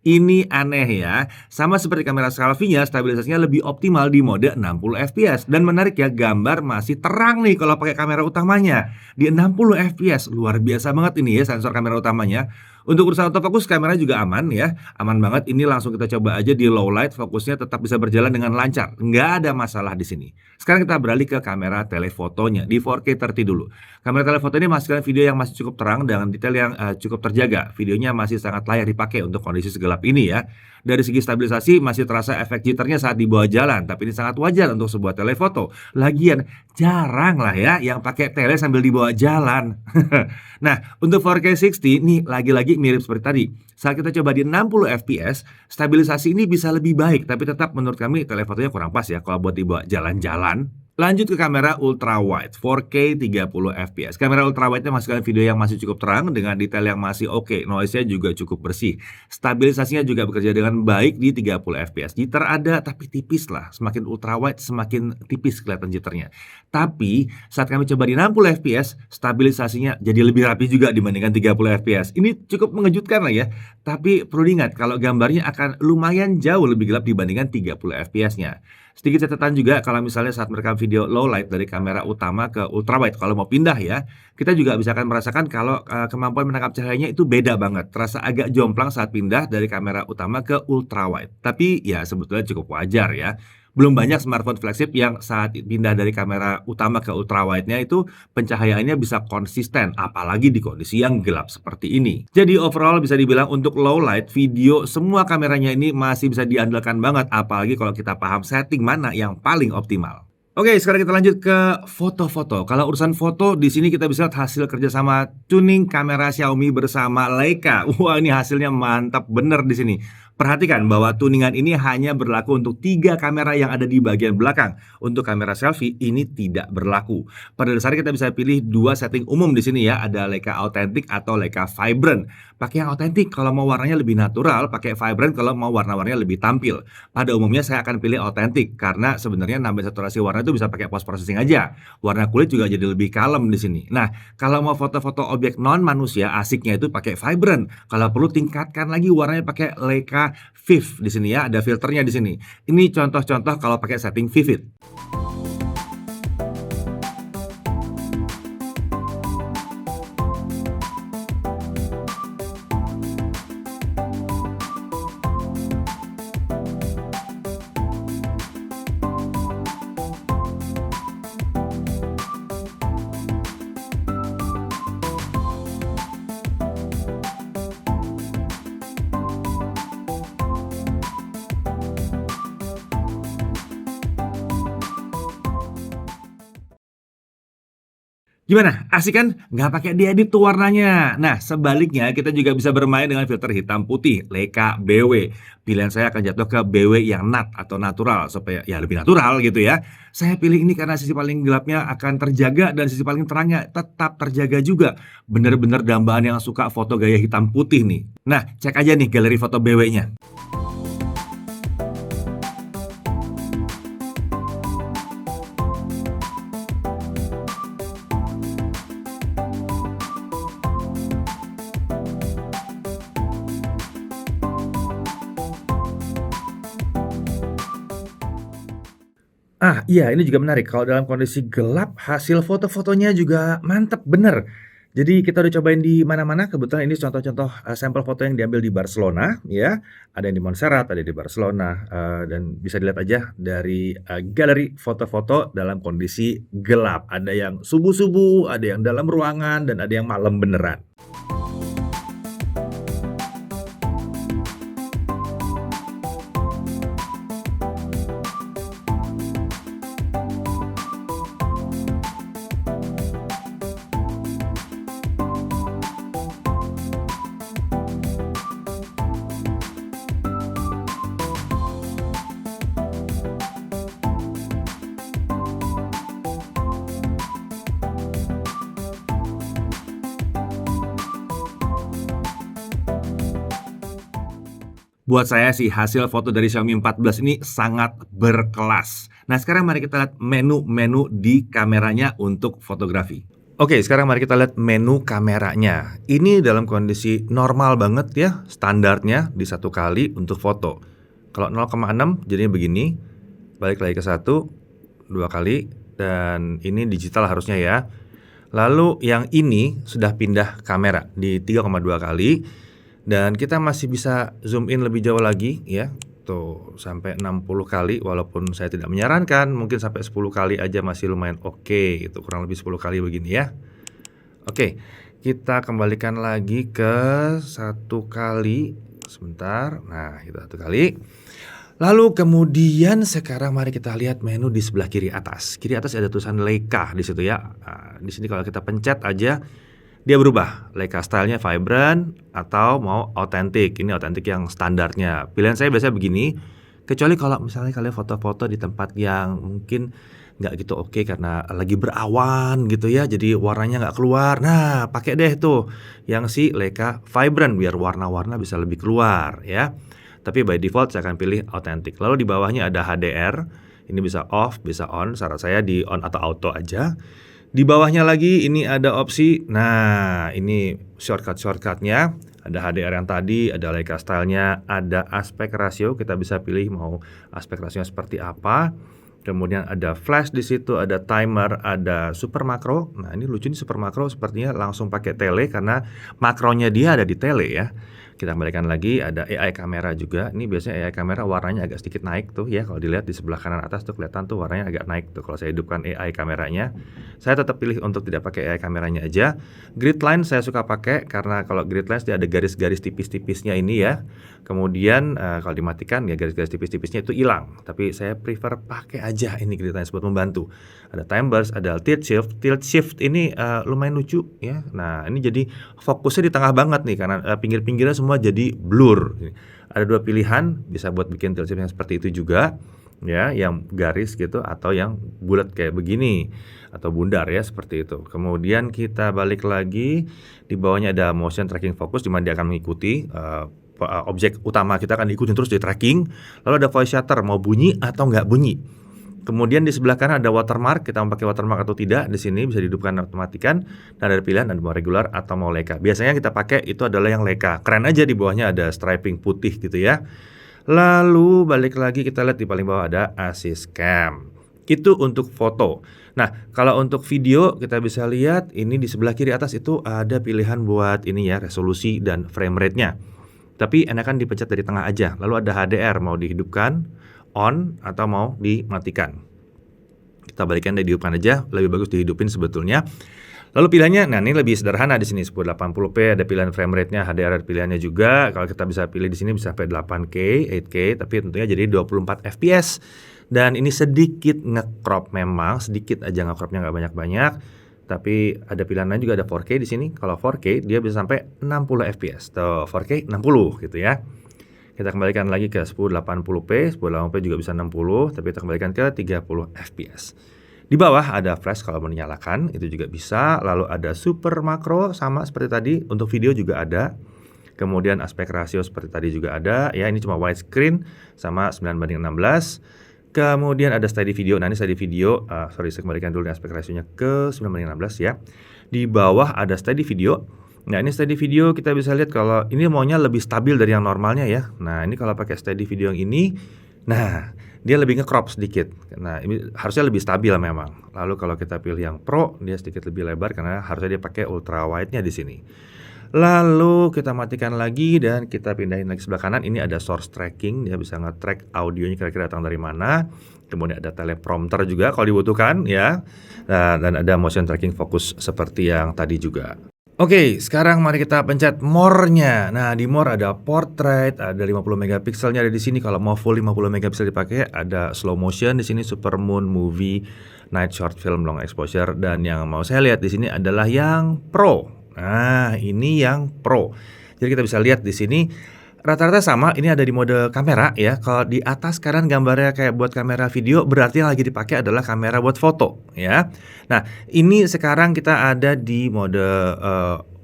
ini aneh ya, sama seperti kamera selfie-nya, stabilisasinya lebih optimal di mode 60 fps. Dan menarik ya, gambar masih terang nih kalau pakai kamera utamanya. Di 60 fps, luar biasa banget ini ya sensor kamera utamanya. Untuk urusan autofocus, kamera juga aman ya, aman banget. Ini langsung kita coba aja di low light, fokusnya tetap bisa berjalan dengan lancar. Nggak ada masalah di sini. Sekarang kita beralih ke kamera telefotonya, di 4K 30 dulu. Kamera telefoto ini menghasilkan video yang masih cukup terang dengan detail yang cukup terjaga. Videonya masih sangat layak dipakai untuk kondisi segelap ini ya. Dari segi stabilisasi masih terasa efek jitternya saat di bawah jalan, tapi ini sangat wajar untuk sebuah telefoto. Lagian jarang lah ya yang pakai tele sambil di bawah jalan. Nah, untuk 4K 60 nih lagi-lagi mirip seperti tadi. Saat kita coba di 60 fps, stabilisasi ini bisa lebih baik, tapi tetap menurut kami telefotonya kurang pas ya kalau buat dibawa jalan-jalan. Lanjut ke kamera ultrawide 4K 30 fps. Kamera ultrawide-nya menghasilkan video yang masih cukup terang dengan detail yang masih oke. Noise-nya juga cukup bersih. Stabilisasinya juga bekerja dengan baik di 30 fps. Jitter ada tapi tipis lah. Semakin ultrawide semakin tipis kelihatan jitternya. Tapi saat kami coba di 60 fps, stabilisasinya jadi lebih rapi juga dibandingkan 30 fps. Ini cukup mengejutkan lah ya. Tapi perlu diingat kalau gambarnya akan lumayan jauh lebih gelap dibandingkan 30 fps-nya. Sedikit catatan juga kalau misalnya saat merekam video low light dari kamera utama ke ultrawide, kalau mau pindah ya, kita juga bisa akan merasakan kalau kemampuan menangkap cahayanya itu beda banget. Terasa agak jomplang saat pindah dari kamera utama ke ultrawide. Tapi ya sebetulnya cukup wajar ya. Belum banyak smartphone flagship yang saat pindah dari kamera utama ke ultrawide-nya itu pencahayaannya bisa konsisten, apalagi di kondisi yang gelap seperti ini. Jadi overall bisa dibilang untuk low light video semua kameranya ini masih bisa diandalkan banget, apalagi kalau kita paham setting mana yang paling optimal. Oke, sekarang kita lanjut ke foto-foto. Kalau urusan foto, di sini kita bisa lihat hasil kerjasama tuning kamera Xiaomi bersama Leica. Wah, ini hasilnya mantap bener di sini. Perhatikan bahwa tuningan ini hanya berlaku untuk 3 kamera yang ada di bagian belakang. Untuk kamera selfie, ini tidak berlaku. Pada dasarnya kita bisa pilih 2 setting umum di sini ya. Ada Leica Authentic atau Leica Vibrant. Pakai yang Authentic kalau mau warnanya lebih natural, pakai Vibrant kalau mau warna-warnanya lebih tampil. Pada umumnya saya akan pilih Authentic karena sebenarnya nambah saturasi warna itu bisa pakai post processing aja. Warna kulit juga jadi lebih kalem di sini. Nah, kalau mau foto-foto objek non manusia, asiknya itu pakai Vibrant. Kalau perlu tingkatkan lagi warnanya pakai Leica Viv di sini ya, ada filternya di sini. Ini contoh-contoh kalau pakai setting Vivid. Gimana? Asik kan? Nggak pakai diedit tuh warnanya. Nah, sebaliknya kita juga bisa bermain dengan filter hitam putih, Leica BW. Pilihan saya akan jatuh ke BW yang nat atau natural, supaya ya lebih natural gitu ya. Saya pilih ini karena sisi paling gelapnya akan terjaga dan sisi paling terangnya tetap terjaga juga. Bener-bener dambaan yang suka foto gaya hitam putih nih. Nah, cek aja nih galeri foto BW-nya. Ah, iya ini juga menarik, kalau dalam kondisi gelap hasil foto-fotonya juga mantep, bener. Jadi kita udah cobain di mana-mana, kebetulan ini contoh-contoh, sampel foto yang diambil di Barcelona ya, ada yang di Montserrat, ada di Barcelona, dan bisa dilihat aja dari, galeri foto-foto dalam kondisi gelap. Ada yang subuh-subuh, ada yang dalam ruangan, dan ada yang malam beneran. Buat saya sih hasil foto dari Xiaomi 14 ini sangat berkelas. Nah, sekarang mari kita lihat menu-menu di kameranya untuk fotografi. Oke, sekarang mari kita lihat menu kameranya. Ini dalam kondisi normal banget ya, standarnya di 1 kali untuk foto. Kalau 0,6 jadinya begini, balik lagi ke 1, 2 kali, dan ini digital harusnya ya. Lalu yang ini sudah pindah kamera di 3,2 kali. Dan kita masih bisa zoom in lebih jauh lagi ya. Tuh sampai 60 kali, walaupun saya tidak menyarankan, mungkin sampai 10 kali aja masih lumayan oke gitu, kurang lebih 10 kali begini ya. Oke, kita kembalikan lagi ke 1 kali, sebentar. Nah, itu 1 kali. Lalu kemudian sekarang mari kita lihat menu di sebelah kiri atas. Kiri atas ada tulisan Leica di situ ya. Nah, di sini kalau kita pencet aja dia berubah, Leica stylenya Vibrant atau mau Authentic. Ini Authentic yang standarnya. Pilihan saya biasanya begini, kecuali kalau misalnya kalian foto-foto di tempat yang mungkin nggak gitu oke karena lagi berawan gitu ya, jadi warnanya nggak keluar. Nah, pakai deh tuh yang si Leica Vibrant biar warna-warna bisa lebih keluar ya. Tapi by default saya akan pilih Authentic. Lalu di bawahnya ada HDR, ini bisa off, bisa on. Saran saya di on atau auto aja. Di bawahnya lagi ini ada opsi, nah ini shortcut-shortcutnya. Ada HDR yang tadi, ada Leica stylenya, ada aspek rasio, kita bisa pilih mau aspek rasionya seperti apa. Kemudian ada flash di situ, ada timer, ada super makro. Nah ini lucu nih super makro, sepertinya langsung pakai tele karena makronya dia ada di tele ya. Kita kembalikan lagi, ada AI kamera juga. Ini biasanya AI kamera warnanya agak sedikit naik tuh ya. Kalau dilihat di sebelah kanan atas tuh kelihatan tuh warnanya agak naik tuh. Kalau saya hidupkan AI kameranya, saya tetap pilih untuk tidak pakai AI kameranya aja. Grid line saya suka pakai karena kalau grid line dia ada garis-garis tipis-tipisnya ini ya. Kemudian kalau dimatikan ya garis-garis tipis-tipisnya itu hilang. Tapi saya prefer pakai aja ini grid line buat membantu. Ada time burst, ada tilt shift. Tilt shift ini lumayan lucu ya. Nah ini jadi fokusnya di tengah banget nih karena pinggir-pinggirnya semua jadi blur. Ada dua pilihan, bisa buat bikin tilt shift yang seperti itu juga ya, yang garis gitu atau yang bulat kayak begini atau bundar ya seperti itu. Kemudian kita balik lagi, di bawahnya ada motion tracking focus di mana dia akan mengikuti objek utama kita akan diikutin terus di tracking. Lalu ada voice shutter, mau bunyi atau nggak bunyi. Kemudian di sebelah kanan ada watermark, kita mau pakai watermark atau tidak. Di sini bisa dihidupkan atau matikan. Dan ada pilihan ada mau regular atau mau Leica. Biasanya kita pakai itu adalah yang Leica. Keren aja, di bawahnya ada striping putih gitu ya. Lalu balik lagi kita lihat di paling bawah ada assist cam. Itu untuk foto. Nah, kalau untuk video kita bisa lihat ini di sebelah kiri atas itu ada pilihan buat ini ya, resolusi dan frame rate-nya. Tapi enakan dipencet dari tengah aja. Lalu ada HDR, mau dihidupkan, on, atau mau dimatikan. Kita balikan dari dihidupkan aja, lebih bagus dihidupin sebetulnya. Lalu pilihannya, nah ini lebih sederhana di sini 1080p, ada pilihan frame rate-nya, HDR ada pilihannya juga. Kalau kita bisa pilih di sini bisa sampai 8K, 8K, tapi tentunya jadi 24 fps. Dan ini sedikit nge-crop memang, sedikit aja nge-cropnya, nggak banyak-banyak. Tapi ada pilihan lain juga, ada 4K di sini. Kalau 4K dia bisa sampai 60 fps. Tuh, 4K 60 gitu ya. Kita kembalikan lagi ke 1080p, 1080p juga bisa 60, tapi kita kembalikan ke 30 fps. Di bawah ada flash kalau mau dinyalakan, itu juga bisa. Lalu ada super makro sama seperti tadi, untuk video juga ada. Kemudian aspek rasio seperti tadi juga ada. Ya, ini cuma widescreen sama 9:16. Kemudian ada steady video. Nah, ini steady video, saya kembalikan dulu aspek rasionya ke 9:16 ya. Di bawah ada steady video. Nah, ini steady video kita bisa lihat kalau ini maunya lebih stabil dari yang normalnya ya. Nah, ini kalau pakai steady video yang ini, nah dia lebih nge-crop sedikit. Nah, ini harusnya lebih stabil memang. Lalu kalau kita pilih yang Pro, dia sedikit lebih lebar karena harusnya dia pakai ultra wide-nya di sini. Lalu kita matikan lagi dan kita pindahin lagi sebelah kanan. Ini ada source tracking, dia bisa nge-track audionya kira-kira datang dari mana. Kemudian ada teleprompter juga kalau dibutuhkan ya. Nah, dan ada motion tracking fokus seperti yang tadi juga. Oke, sekarang mari kita pencet more-nya. Nah, di more ada portrait, ada 50 megapikselnya ada di sini. Kalau mau full 50 megapiksel dipakai, ada slow motion di sini, super moon, movie, night short film, long exposure, dan yang mau saya lihat di sini adalah yang pro. Nah, ini yang pro. Jadi kita bisa lihat di sini rata-rata sama. Ini ada di mode kamera ya. Kalau di atas kanan gambarnya kayak buat kamera video, berarti yang lagi dipakai adalah kamera buat foto ya. Nah, ini sekarang kita ada di mode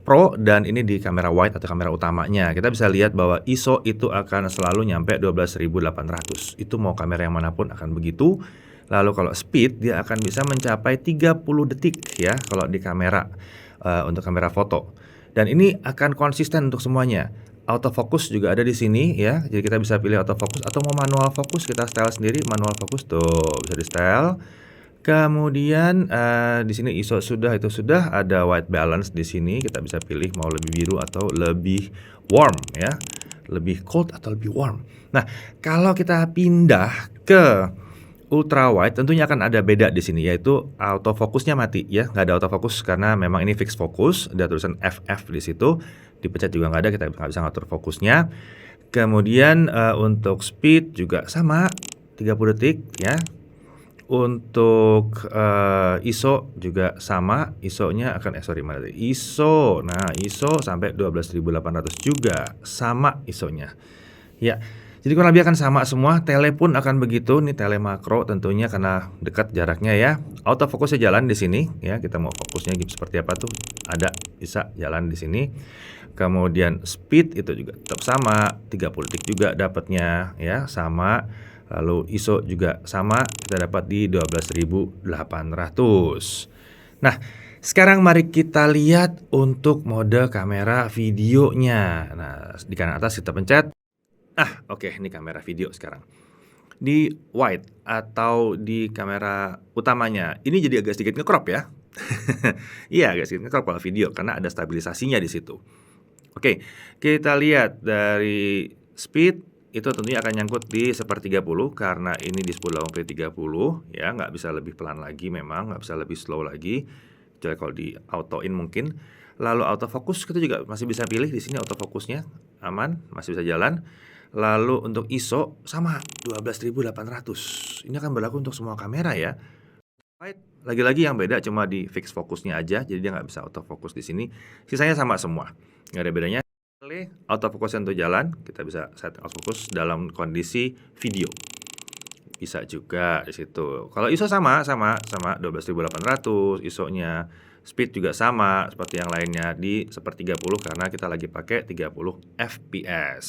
Pro dan ini di kamera wide atau kamera utamanya. Kita bisa lihat bahwa ISO itu akan selalu nyampe 12.800. Itu mau kamera yang manapun akan begitu. Lalu kalau speed dia akan bisa mencapai 30 detik ya kalau di kamera untuk kamera foto. Dan ini akan konsisten untuk semuanya. Autofocus juga ada di sini ya. Jadi kita bisa pilih autofocus atau mau manual fokus, kita style sendiri manual fokus tuh bisa di style. Kemudian di sini ISO sudah, itu sudah, ada white balance di sini. Kita bisa pilih mau lebih biru atau lebih warm ya. Lebih cold atau lebih warm. Nah, kalau kita pindah ke ultra wide tentunya akan ada beda di sini, yaitu autofokusnya mati ya, nggak ada autofokus karena memang ini fix fokus, ada tulisan FF di situ, dipencet juga nggak ada, kita nggak bisa ngatur fokusnya. Kemudian untuk speed juga sama 30 detik ya. Untuk ISO juga sama, ISO-nya akan mana ISO. Nah, ISO sampai 12.800 juga sama ISO-nya. Ya. Jadi kurang lebih akan sama semua. Tele pun akan begitu. Ini tele makro tentunya karena dekat jaraknya ya. Autofokusnya jalan di sini ya. Kita mau fokusnya seperti apa tuh? Ada, bisa jalan di sini. Kemudian speed itu juga tetap sama, 30 detik juga dapatnya ya, sama. Lalu ISO juga sama, kita dapat di 12.800. Nah, sekarang mari kita lihat untuk mode kamera videonya. Nah, di kanan atas kita pencet. Oke, ini kamera video sekarang. Di wide atau di kamera utamanya, ini jadi agak sedikit nge-crop ya. Iya, agak sedikit nge-crop kalau video karena ada stabilisasinya di situ. Oke, kita lihat dari speed itu tentunya akan nyangkut di 1/30 karena ini di 1080p 30 ya, nggak bisa lebih pelan lagi memang, nggak bisa lebih slow lagi. Kecuali kalau di auto-in mungkin. Lalu autofocus kita juga masih bisa pilih di sini autofocusnya aman, masih bisa jalan. Lalu untuk ISO sama 12.800. Ini akan berlaku untuk semua kamera ya. Lagi-lagi yang beda cuma di fix fokusnya aja, jadi dia nggak bisa autofocus di sini. Sisanya sama semua, nggak ada bedanya. Autofocus untuk jalan, kita bisa set autofocus dalam kondisi video. Bisa juga di situ. Kalau ISO sama 12.800 ISO-nya. Speed juga sama seperti yang lainnya di 1/30 karena kita lagi pakai 30 fps.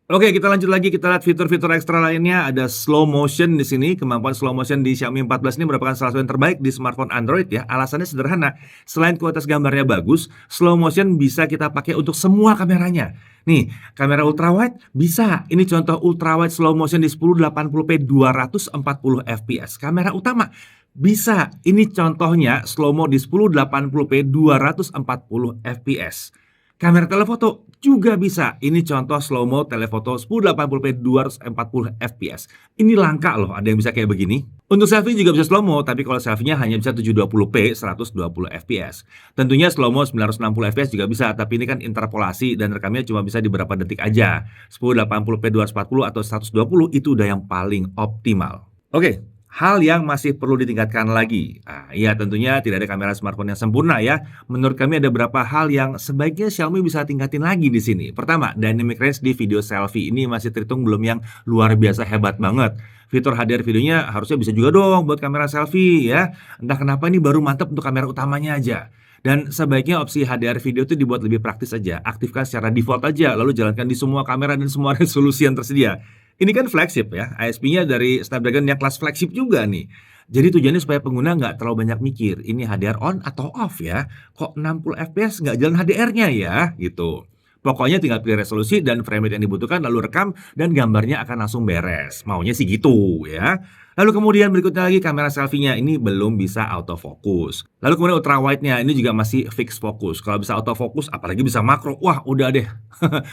Oke, kita lanjut lagi, kita lihat fitur-fitur ekstra lainnya. Ada slow motion di sini. Kemampuan slow motion di Xiaomi 14 ini merupakan salah satu yang terbaik di smartphone Android ya. Alasannya sederhana. Selain kualitas gambarnya bagus, slow motion bisa kita pakai untuk semua kameranya. Nih, kamera ultrawide bisa. Ini contoh ultrawide slow motion di 1080p 240 fps. Kamera utama bisa. Ini contohnya slow mo di 1080p 240 fps. Kamera telefoto juga bisa. Ini contoh slow-mo telefoto 1080p 240 fps. Ini langka loh, ada yang bisa kayak begini. Untuk selfie juga bisa slow-mo, tapi kalau selfie-nya hanya bisa 720p 120 fps. Tentunya slow-mo 960 fps juga bisa, tapi ini kan interpolasi dan rekamnya cuma bisa di beberapa detik aja. 1080p 240 atau 120 itu udah yang paling optimal. Oke. Hal yang masih perlu ditingkatkan lagi. Ya tentunya tidak ada kamera smartphone yang sempurna ya. Menurut kami ada beberapa hal yang sebaiknya Xiaomi bisa tingkatin lagi di sini. Pertama, dynamic range di video selfie. Ini masih terhitung belum yang luar biasa hebat banget. Fitur HDR videonya harusnya bisa juga dong buat kamera selfie ya. Entah kenapa ini baru mantap untuk kamera utamanya aja. Dan sebaiknya opsi HDR video itu dibuat lebih praktis aja. Aktifkan secara default aja, lalu jalankan di semua kamera dan semua resolusi yang tersedia. Ini kan flagship ya, ISP-nya dari Snapdragon yang kelas flagship juga nih. Jadi tujuannya supaya pengguna nggak terlalu banyak mikir, ini HDR on atau off ya? Kok 60 fps nggak jalan HDR-nya ya? Gitu. Pokoknya tinggal pilih resolusi dan frame rate yang dibutuhkan, lalu rekam dan gambarnya akan langsung beres. Maunya sih gitu ya. Lalu kemudian berikutnya lagi kamera selfie-nya ini belum bisa autofocus. Lalu kemudian ultrawide-nya ini juga masih fix fokus. Kalau bisa autofocus apalagi bisa makro, wah udah deh.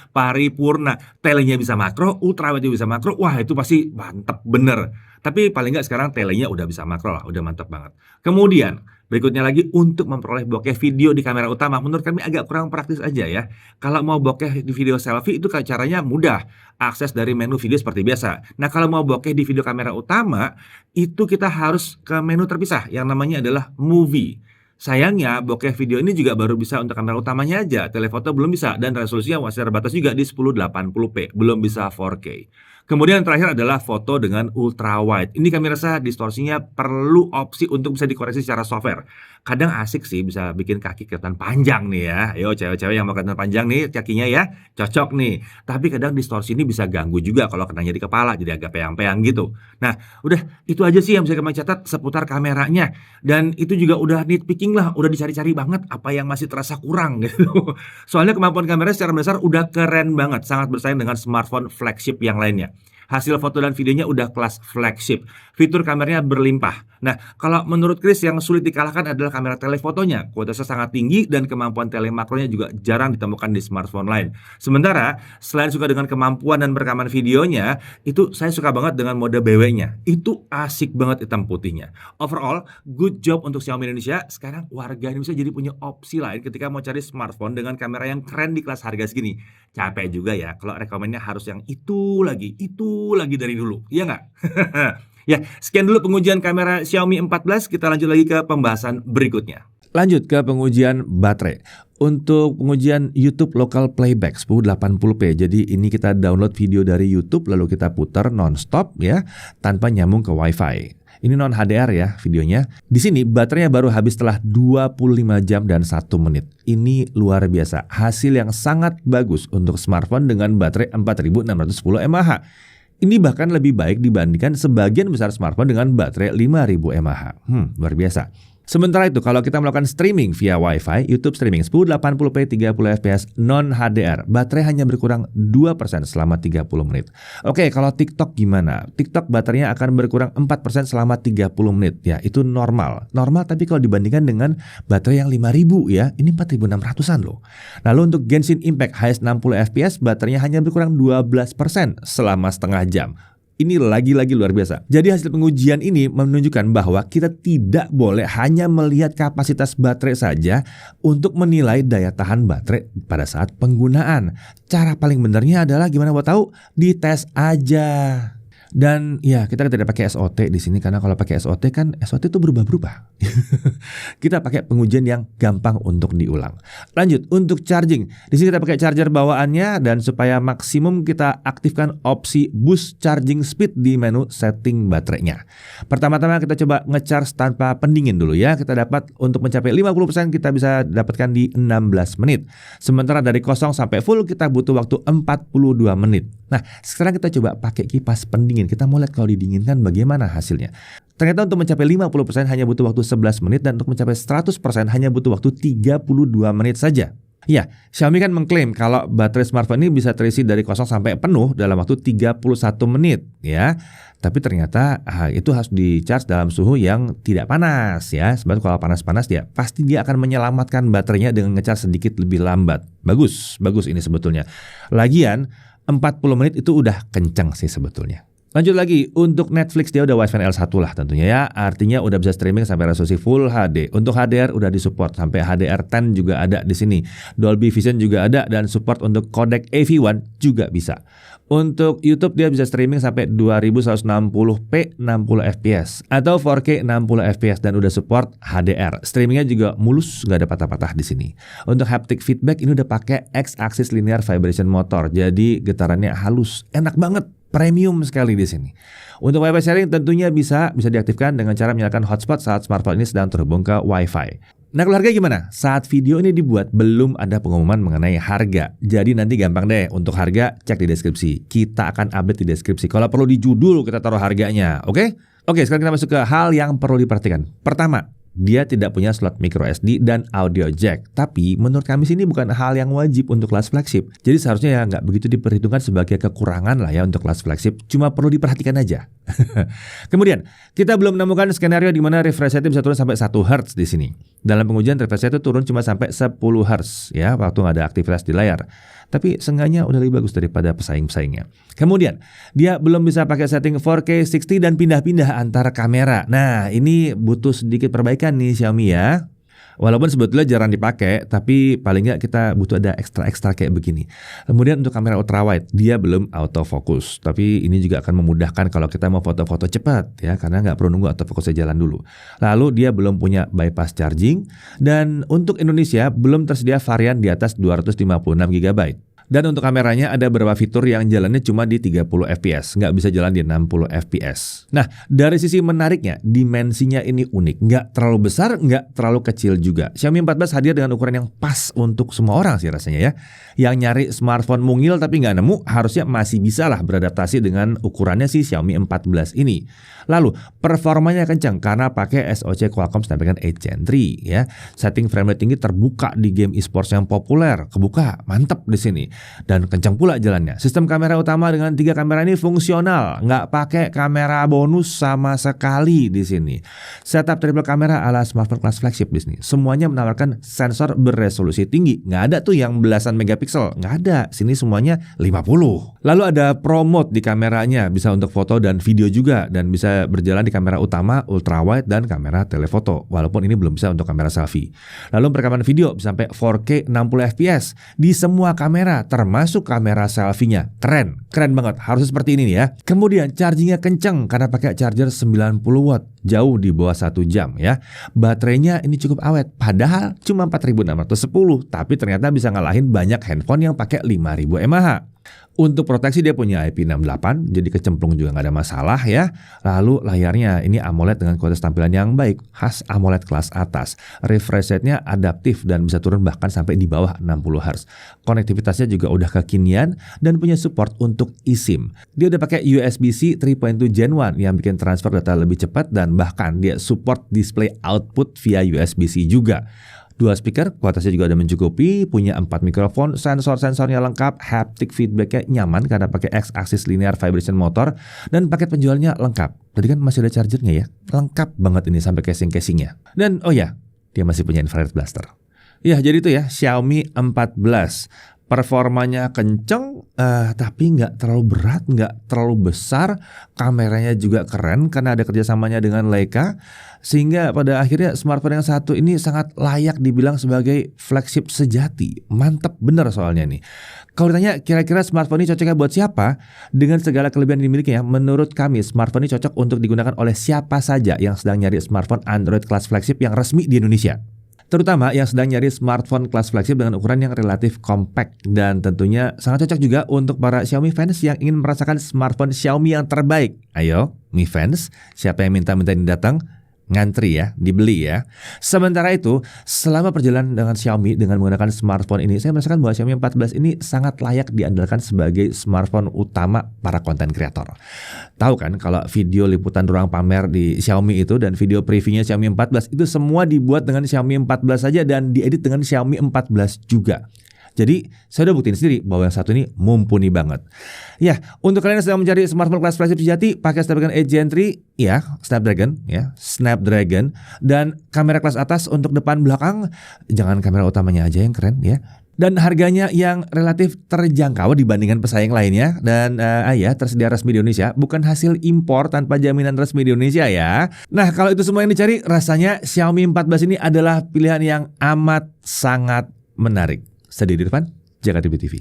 Paripurna. Telenya bisa makro, ultrawide bisa makro, wah itu pasti mantep bener. Tapi paling nggak sekarang telenya udah bisa makro lah, udah mantep banget. Kemudian berikutnya lagi untuk memperoleh bokeh video di kamera utama, menurut kami agak kurang praktis aja ya. Kalau mau bokeh di video selfie itu caranya mudah. Akses dari menu video seperti biasa. Nah kalau mau bokeh di video kamera utama, itu kita harus ke menu terpisah yang namanya adalah movie. Sayangnya bokeh video ini juga baru bisa untuk kamera utamanya aja, telefoto belum bisa dan resolusinya masih terbatas juga di 1080p, belum bisa 4K. Kemudian terakhir adalah foto dengan ultra wide. Ini kami rasa distorsinya perlu opsi untuk bisa dikoreksi secara software. Kadang asik sih bisa bikin kaki kelihatan panjang nih ya. Ayo cewek-cewek yang mau kelihatan panjang nih kakinya ya, cocok nih. Tapi kadang distorsi ini bisa ganggu juga kalau kenanya di kepala jadi agak peyang-peyang gitu. Nah, udah itu aja sih yang bisa kami catat seputar kameranya. Dan itu juga udah nitpicking lah, udah dicari-cari banget apa yang masih terasa kurang gitu. Soalnya kemampuan kamera secara besar udah keren banget, sangat bersaing dengan smartphone flagship yang lainnya. Hasil foto dan videonya udah kelas flagship. Fitur kameranya berlimpah. Nah, kalau menurut Chris yang sulit dikalahkan adalah kamera telefotonya. Kualitasnya sangat tinggi dan kemampuan telemakronya juga jarang ditemukan di smartphone lain. Sementara, selain suka dengan kemampuan dan perekaman videonya, itu saya suka banget dengan mode BW-nya. Itu asik banget hitam putihnya. Overall, good job untuk Xiaomi Indonesia. Sekarang warga Indonesia jadi punya opsi lain ketika mau cari smartphone dengan kamera yang keren di kelas harga segini. Capek juga ya kalau rekomennya harus yang itu lagi dari dulu, iya nggak? Ya, sekian dulu pengujian kamera Xiaomi 14, kita lanjut lagi ke pembahasan berikutnya. Lanjut ke pengujian baterai. Untuk pengujian YouTube local playback 1080p. Jadi ini kita download video dari YouTube lalu kita putar nonstop ya, tanpa nyambung ke WiFi. Ini non HDR ya videonya. Di sini baterainya baru habis setelah 25 jam dan 1 menit. Ini luar biasa. Hasil yang sangat bagus untuk smartphone dengan baterai 4610 mAh. Ini bahkan lebih baik dibandingkan sebagian besar smartphone dengan baterai 5000 mAh. Luar biasa. Sementara itu kalau kita melakukan streaming via Wi-Fi, YouTube streaming 1080p 30fps non HDR, baterai hanya berkurang 2% selama 30 menit. Oke, kalau TikTok gimana? TikTok baterainya akan berkurang 4% selama 30 menit. Ya, itu normal. Normal tapi kalau dibandingkan dengan baterai yang 5000 ya, ini 4600-an loh. Lalu untuk Genshin Impact highest 60fps, baterainya hanya berkurang 12% selama setengah jam. Ini lagi-lagi luar biasa. Jadi hasil pengujian ini menunjukkan bahwa kita tidak boleh hanya melihat kapasitas baterai saja untuk menilai daya tahan baterai pada saat penggunaan. Cara paling benernya adalah gimana buat tahu? Dites aja. Dan ya kita tidak pakai SOT di sini karena kalau pakai SOT kan SOT itu berubah-berubah. Kita pakai pengujian yang gampang untuk diulang. Lanjut untuk charging. Di sini kita pakai charger bawaannya dan supaya maksimum kita aktifkan opsi boost charging speed di menu setting baterainya. Pertama-tama kita coba nge-charge tanpa pendingin dulu ya. Kita dapat untuk mencapai 50% kita bisa dapatkan di 16 menit. Sementara dari kosong sampai full kita butuh waktu 42 menit. Nah, sekarang kita coba pakai kipas pendingin. Kita mau lihat kalau didinginkan bagaimana hasilnya. Ternyata untuk mencapai 50% hanya butuh waktu 11 menit dan untuk mencapai 100% hanya butuh waktu 32 menit saja. Ya, Xiaomi kan mengklaim kalau baterai smartphone ini bisa terisi dari kosong sampai penuh dalam waktu 31 menit ya. Tapi ternyata itu harus di-charge dalam suhu yang tidak panas ya. Sebab kalau panas-panas dia pasti dia akan menyelamatkan baterainya dengan nge-charge sedikit lebih lambat. Bagus ini sebetulnya. Lagian 40 menit itu udah kenceng sih sebetulnya. Lanjut lagi, untuk Netflix dia udah Wi-Fi L1 lah tentunya ya. Artinya udah bisa streaming sampai resolusi Full HD. Untuk HDR udah disupport sampai HDR10 juga ada di sini. Dolby Vision juga ada dan support untuk codec AV1 juga bisa. Untuk YouTube dia bisa streaming sampai 2160p 60fps atau 4K 60fps dan udah support HDR. Streamingnya juga mulus, nggak ada patah-patah di sini. Untuk haptic feedback ini udah pakai X-axis linear vibration motor. Jadi getarannya halus, enak banget. Premium sekali di sini. Untuk Wi-Fi sharing tentunya bisa diaktifkan dengan cara menyalakan hotspot saat smartphone ini sedang terhubung ke Wi-Fi. Nah, kalau harga gimana? Saat video ini dibuat belum ada pengumuman mengenai harga. Jadi nanti gampang deh untuk harga cek di deskripsi. Kita akan update di deskripsi. Kalau perlu di judul kita taruh harganya, oke? Oke, sekarang kita masuk ke hal yang perlu diperhatikan. Pertama, dia tidak punya slot micro SD dan audio jack. Tapi menurut kami sini bukan hal yang wajib untuk kelas flagship. Jadi seharusnya ya nggak begitu diperhitungkan sebagai kekurangan lah ya untuk kelas flagship. Cuma perlu diperhatikan aja. Kemudian kita belum menemukan skenario di mana refresh rate bisa turun sampai 1 Hz di sini. Dalam pengujian refresh rate itu turun cuma sampai 10 Hz ya waktu nggak ada aktivitas di layar. Tapi seenggaknya udah lebih bagus daripada pesaing-pesaingnya. Kemudian dia belum bisa pakai setting 4K 60 dan pindah-pindah antara kamera. Nah ini butuh sedikit perbaikan nih Xiaomi ya. Walaupun sebetulnya jarang dipakai, tapi paling nggak kita butuh ada ekstra kayak begini. Kemudian untuk kamera ultrawide, dia belum autofocus. Tapi ini juga akan memudahkan kalau kita mau foto-foto cepat ya, karena nggak perlu nunggu autofocusnya jalan dulu. Lalu dia belum punya bypass charging, dan untuk Indonesia belum tersedia varian di atas 256 GB. Dan untuk kameranya ada beberapa fitur yang jalannya cuma di 30 fps, nggak bisa jalan di 60 fps. Nah, dari sisi menariknya, dimensinya ini unik. Nggak terlalu besar, nggak terlalu kecil juga. Xiaomi 14 hadir dengan ukuran yang pas untuk semua orang sih rasanya ya. Yang nyari smartphone mungil tapi nggak nemu, harusnya masih bisa lah beradaptasi dengan ukurannya si Xiaomi 14 ini. Lalu, performanya kencang karena pakai SoC Qualcomm Snapdragon 8 Gen 3 ya. Setting frame rate tinggi terbuka di game esports yang populer. Kebuka, mantep di sini. Dan kencang pula jalannya. Sistem kamera utama dengan 3 kamera ini fungsional, nggak pakai kamera bonus sama sekali di sini. Setup triple kamera ala smartphone kelas flagship di sini. Semuanya menawarkan sensor beresolusi tinggi. Nggak ada tuh yang belasan megapiksel, nggak ada. Sini semuanya 50. Lalu ada Pro Mode di kameranya, bisa untuk foto dan video juga, dan bisa berjalan di kamera utama, ultrawide dan kamera telefoto. Walaupun ini belum bisa untuk kamera selfie. Lalu perekaman video bisa sampai 4K 60 fps di semua kamera, termasuk kamera selfie-nya. Keren banget, harus seperti ini nih ya. Kemudian chargingnya kenceng karena pakai charger 90 watt, jauh di bawah 1 jam ya. Baterainya ini cukup awet, padahal cuma 4610, tapi ternyata bisa ngalahin banyak handphone yang pakai 5000 mAh. Untuk proteksi dia punya IP68, jadi kecemplung juga nggak ada masalah ya. Lalu layarnya ini AMOLED dengan kualitas tampilan yang baik, khas AMOLED kelas atas. Refresh rate-nya adaptif dan bisa turun bahkan sampai di bawah 60 Hz. Konektivitasnya juga udah kekinian dan punya support untuk eSIM. Dia udah pakai USB-C 3.2 Gen 1 yang bikin transfer data lebih cepat dan bahkan dia support display output via USB-C juga. Dua speaker, kualitasnya juga udah mencukupi, punya 4 mikrofon, sensor-sensornya lengkap, haptic feedbacknya nyaman karena pakai X-axis linear vibration motor, dan paket penjualnya lengkap. Tadi kan masih ada chargernya ya, lengkap banget ini sampai casing-casingnya. Dan oh ya, dia masih punya infrared blaster. Ya jadi itu ya, Xiaomi 14. Performanya kenceng, tapi nggak terlalu berat, nggak terlalu besar. Kameranya juga keren karena ada kerjasamanya dengan Leica. Sehingga pada akhirnya smartphone yang satu ini sangat layak dibilang sebagai flagship sejati. Mantep bener soalnya nih. Kalau ditanya kira-kira smartphone ini cocoknya buat siapa? Dengan segala kelebihan yang dimilikinya, menurut kami smartphone ini cocok untuk digunakan oleh siapa saja yang sedang nyari smartphone Android kelas flagship yang resmi di Indonesia. Terutama yang sedang nyari smartphone kelas flagship dengan ukuran yang relatif compact. Dan tentunya sangat cocok juga untuk para Xiaomi fans yang ingin merasakan smartphone Xiaomi yang terbaik. Ayo, Mi fans, siapa yang minta-minta ini datang? Ngantri ya, dibeli ya. Sementara itu, selama perjalanan dengan Xiaomi dengan menggunakan smartphone ini, saya merasakan bahwa Xiaomi 14 ini sangat layak diandalkan sebagai smartphone utama para konten kreator. Tahu kan kalau video liputan ruang pamer di Xiaomi itu dan video previewnya Xiaomi 14 itu semua dibuat dengan Xiaomi 14 saja dan diedit dengan Xiaomi 14 juga. Jadi saya udah buktiin sendiri bahwa yang satu ini mumpuni banget. Ya, untuk kalian yang sedang mencari smartphone kelas flagship sejati, pakai Snapdragon 8 Gen 3, ya, Snapdragon, dan kamera kelas atas untuk depan belakang, jangan kamera utamanya aja yang keren ya. Dan harganya yang relatif terjangkau dibandingkan pesaing lainnya. Dan tersedia resmi di Indonesia, bukan hasil impor tanpa jaminan resmi di Indonesia ya. Nah kalau itu semua yang dicari, rasanya Xiaomi 14 ini adalah pilihan yang amat sangat menarik. Saya Didi Irfan, Jakarta TV.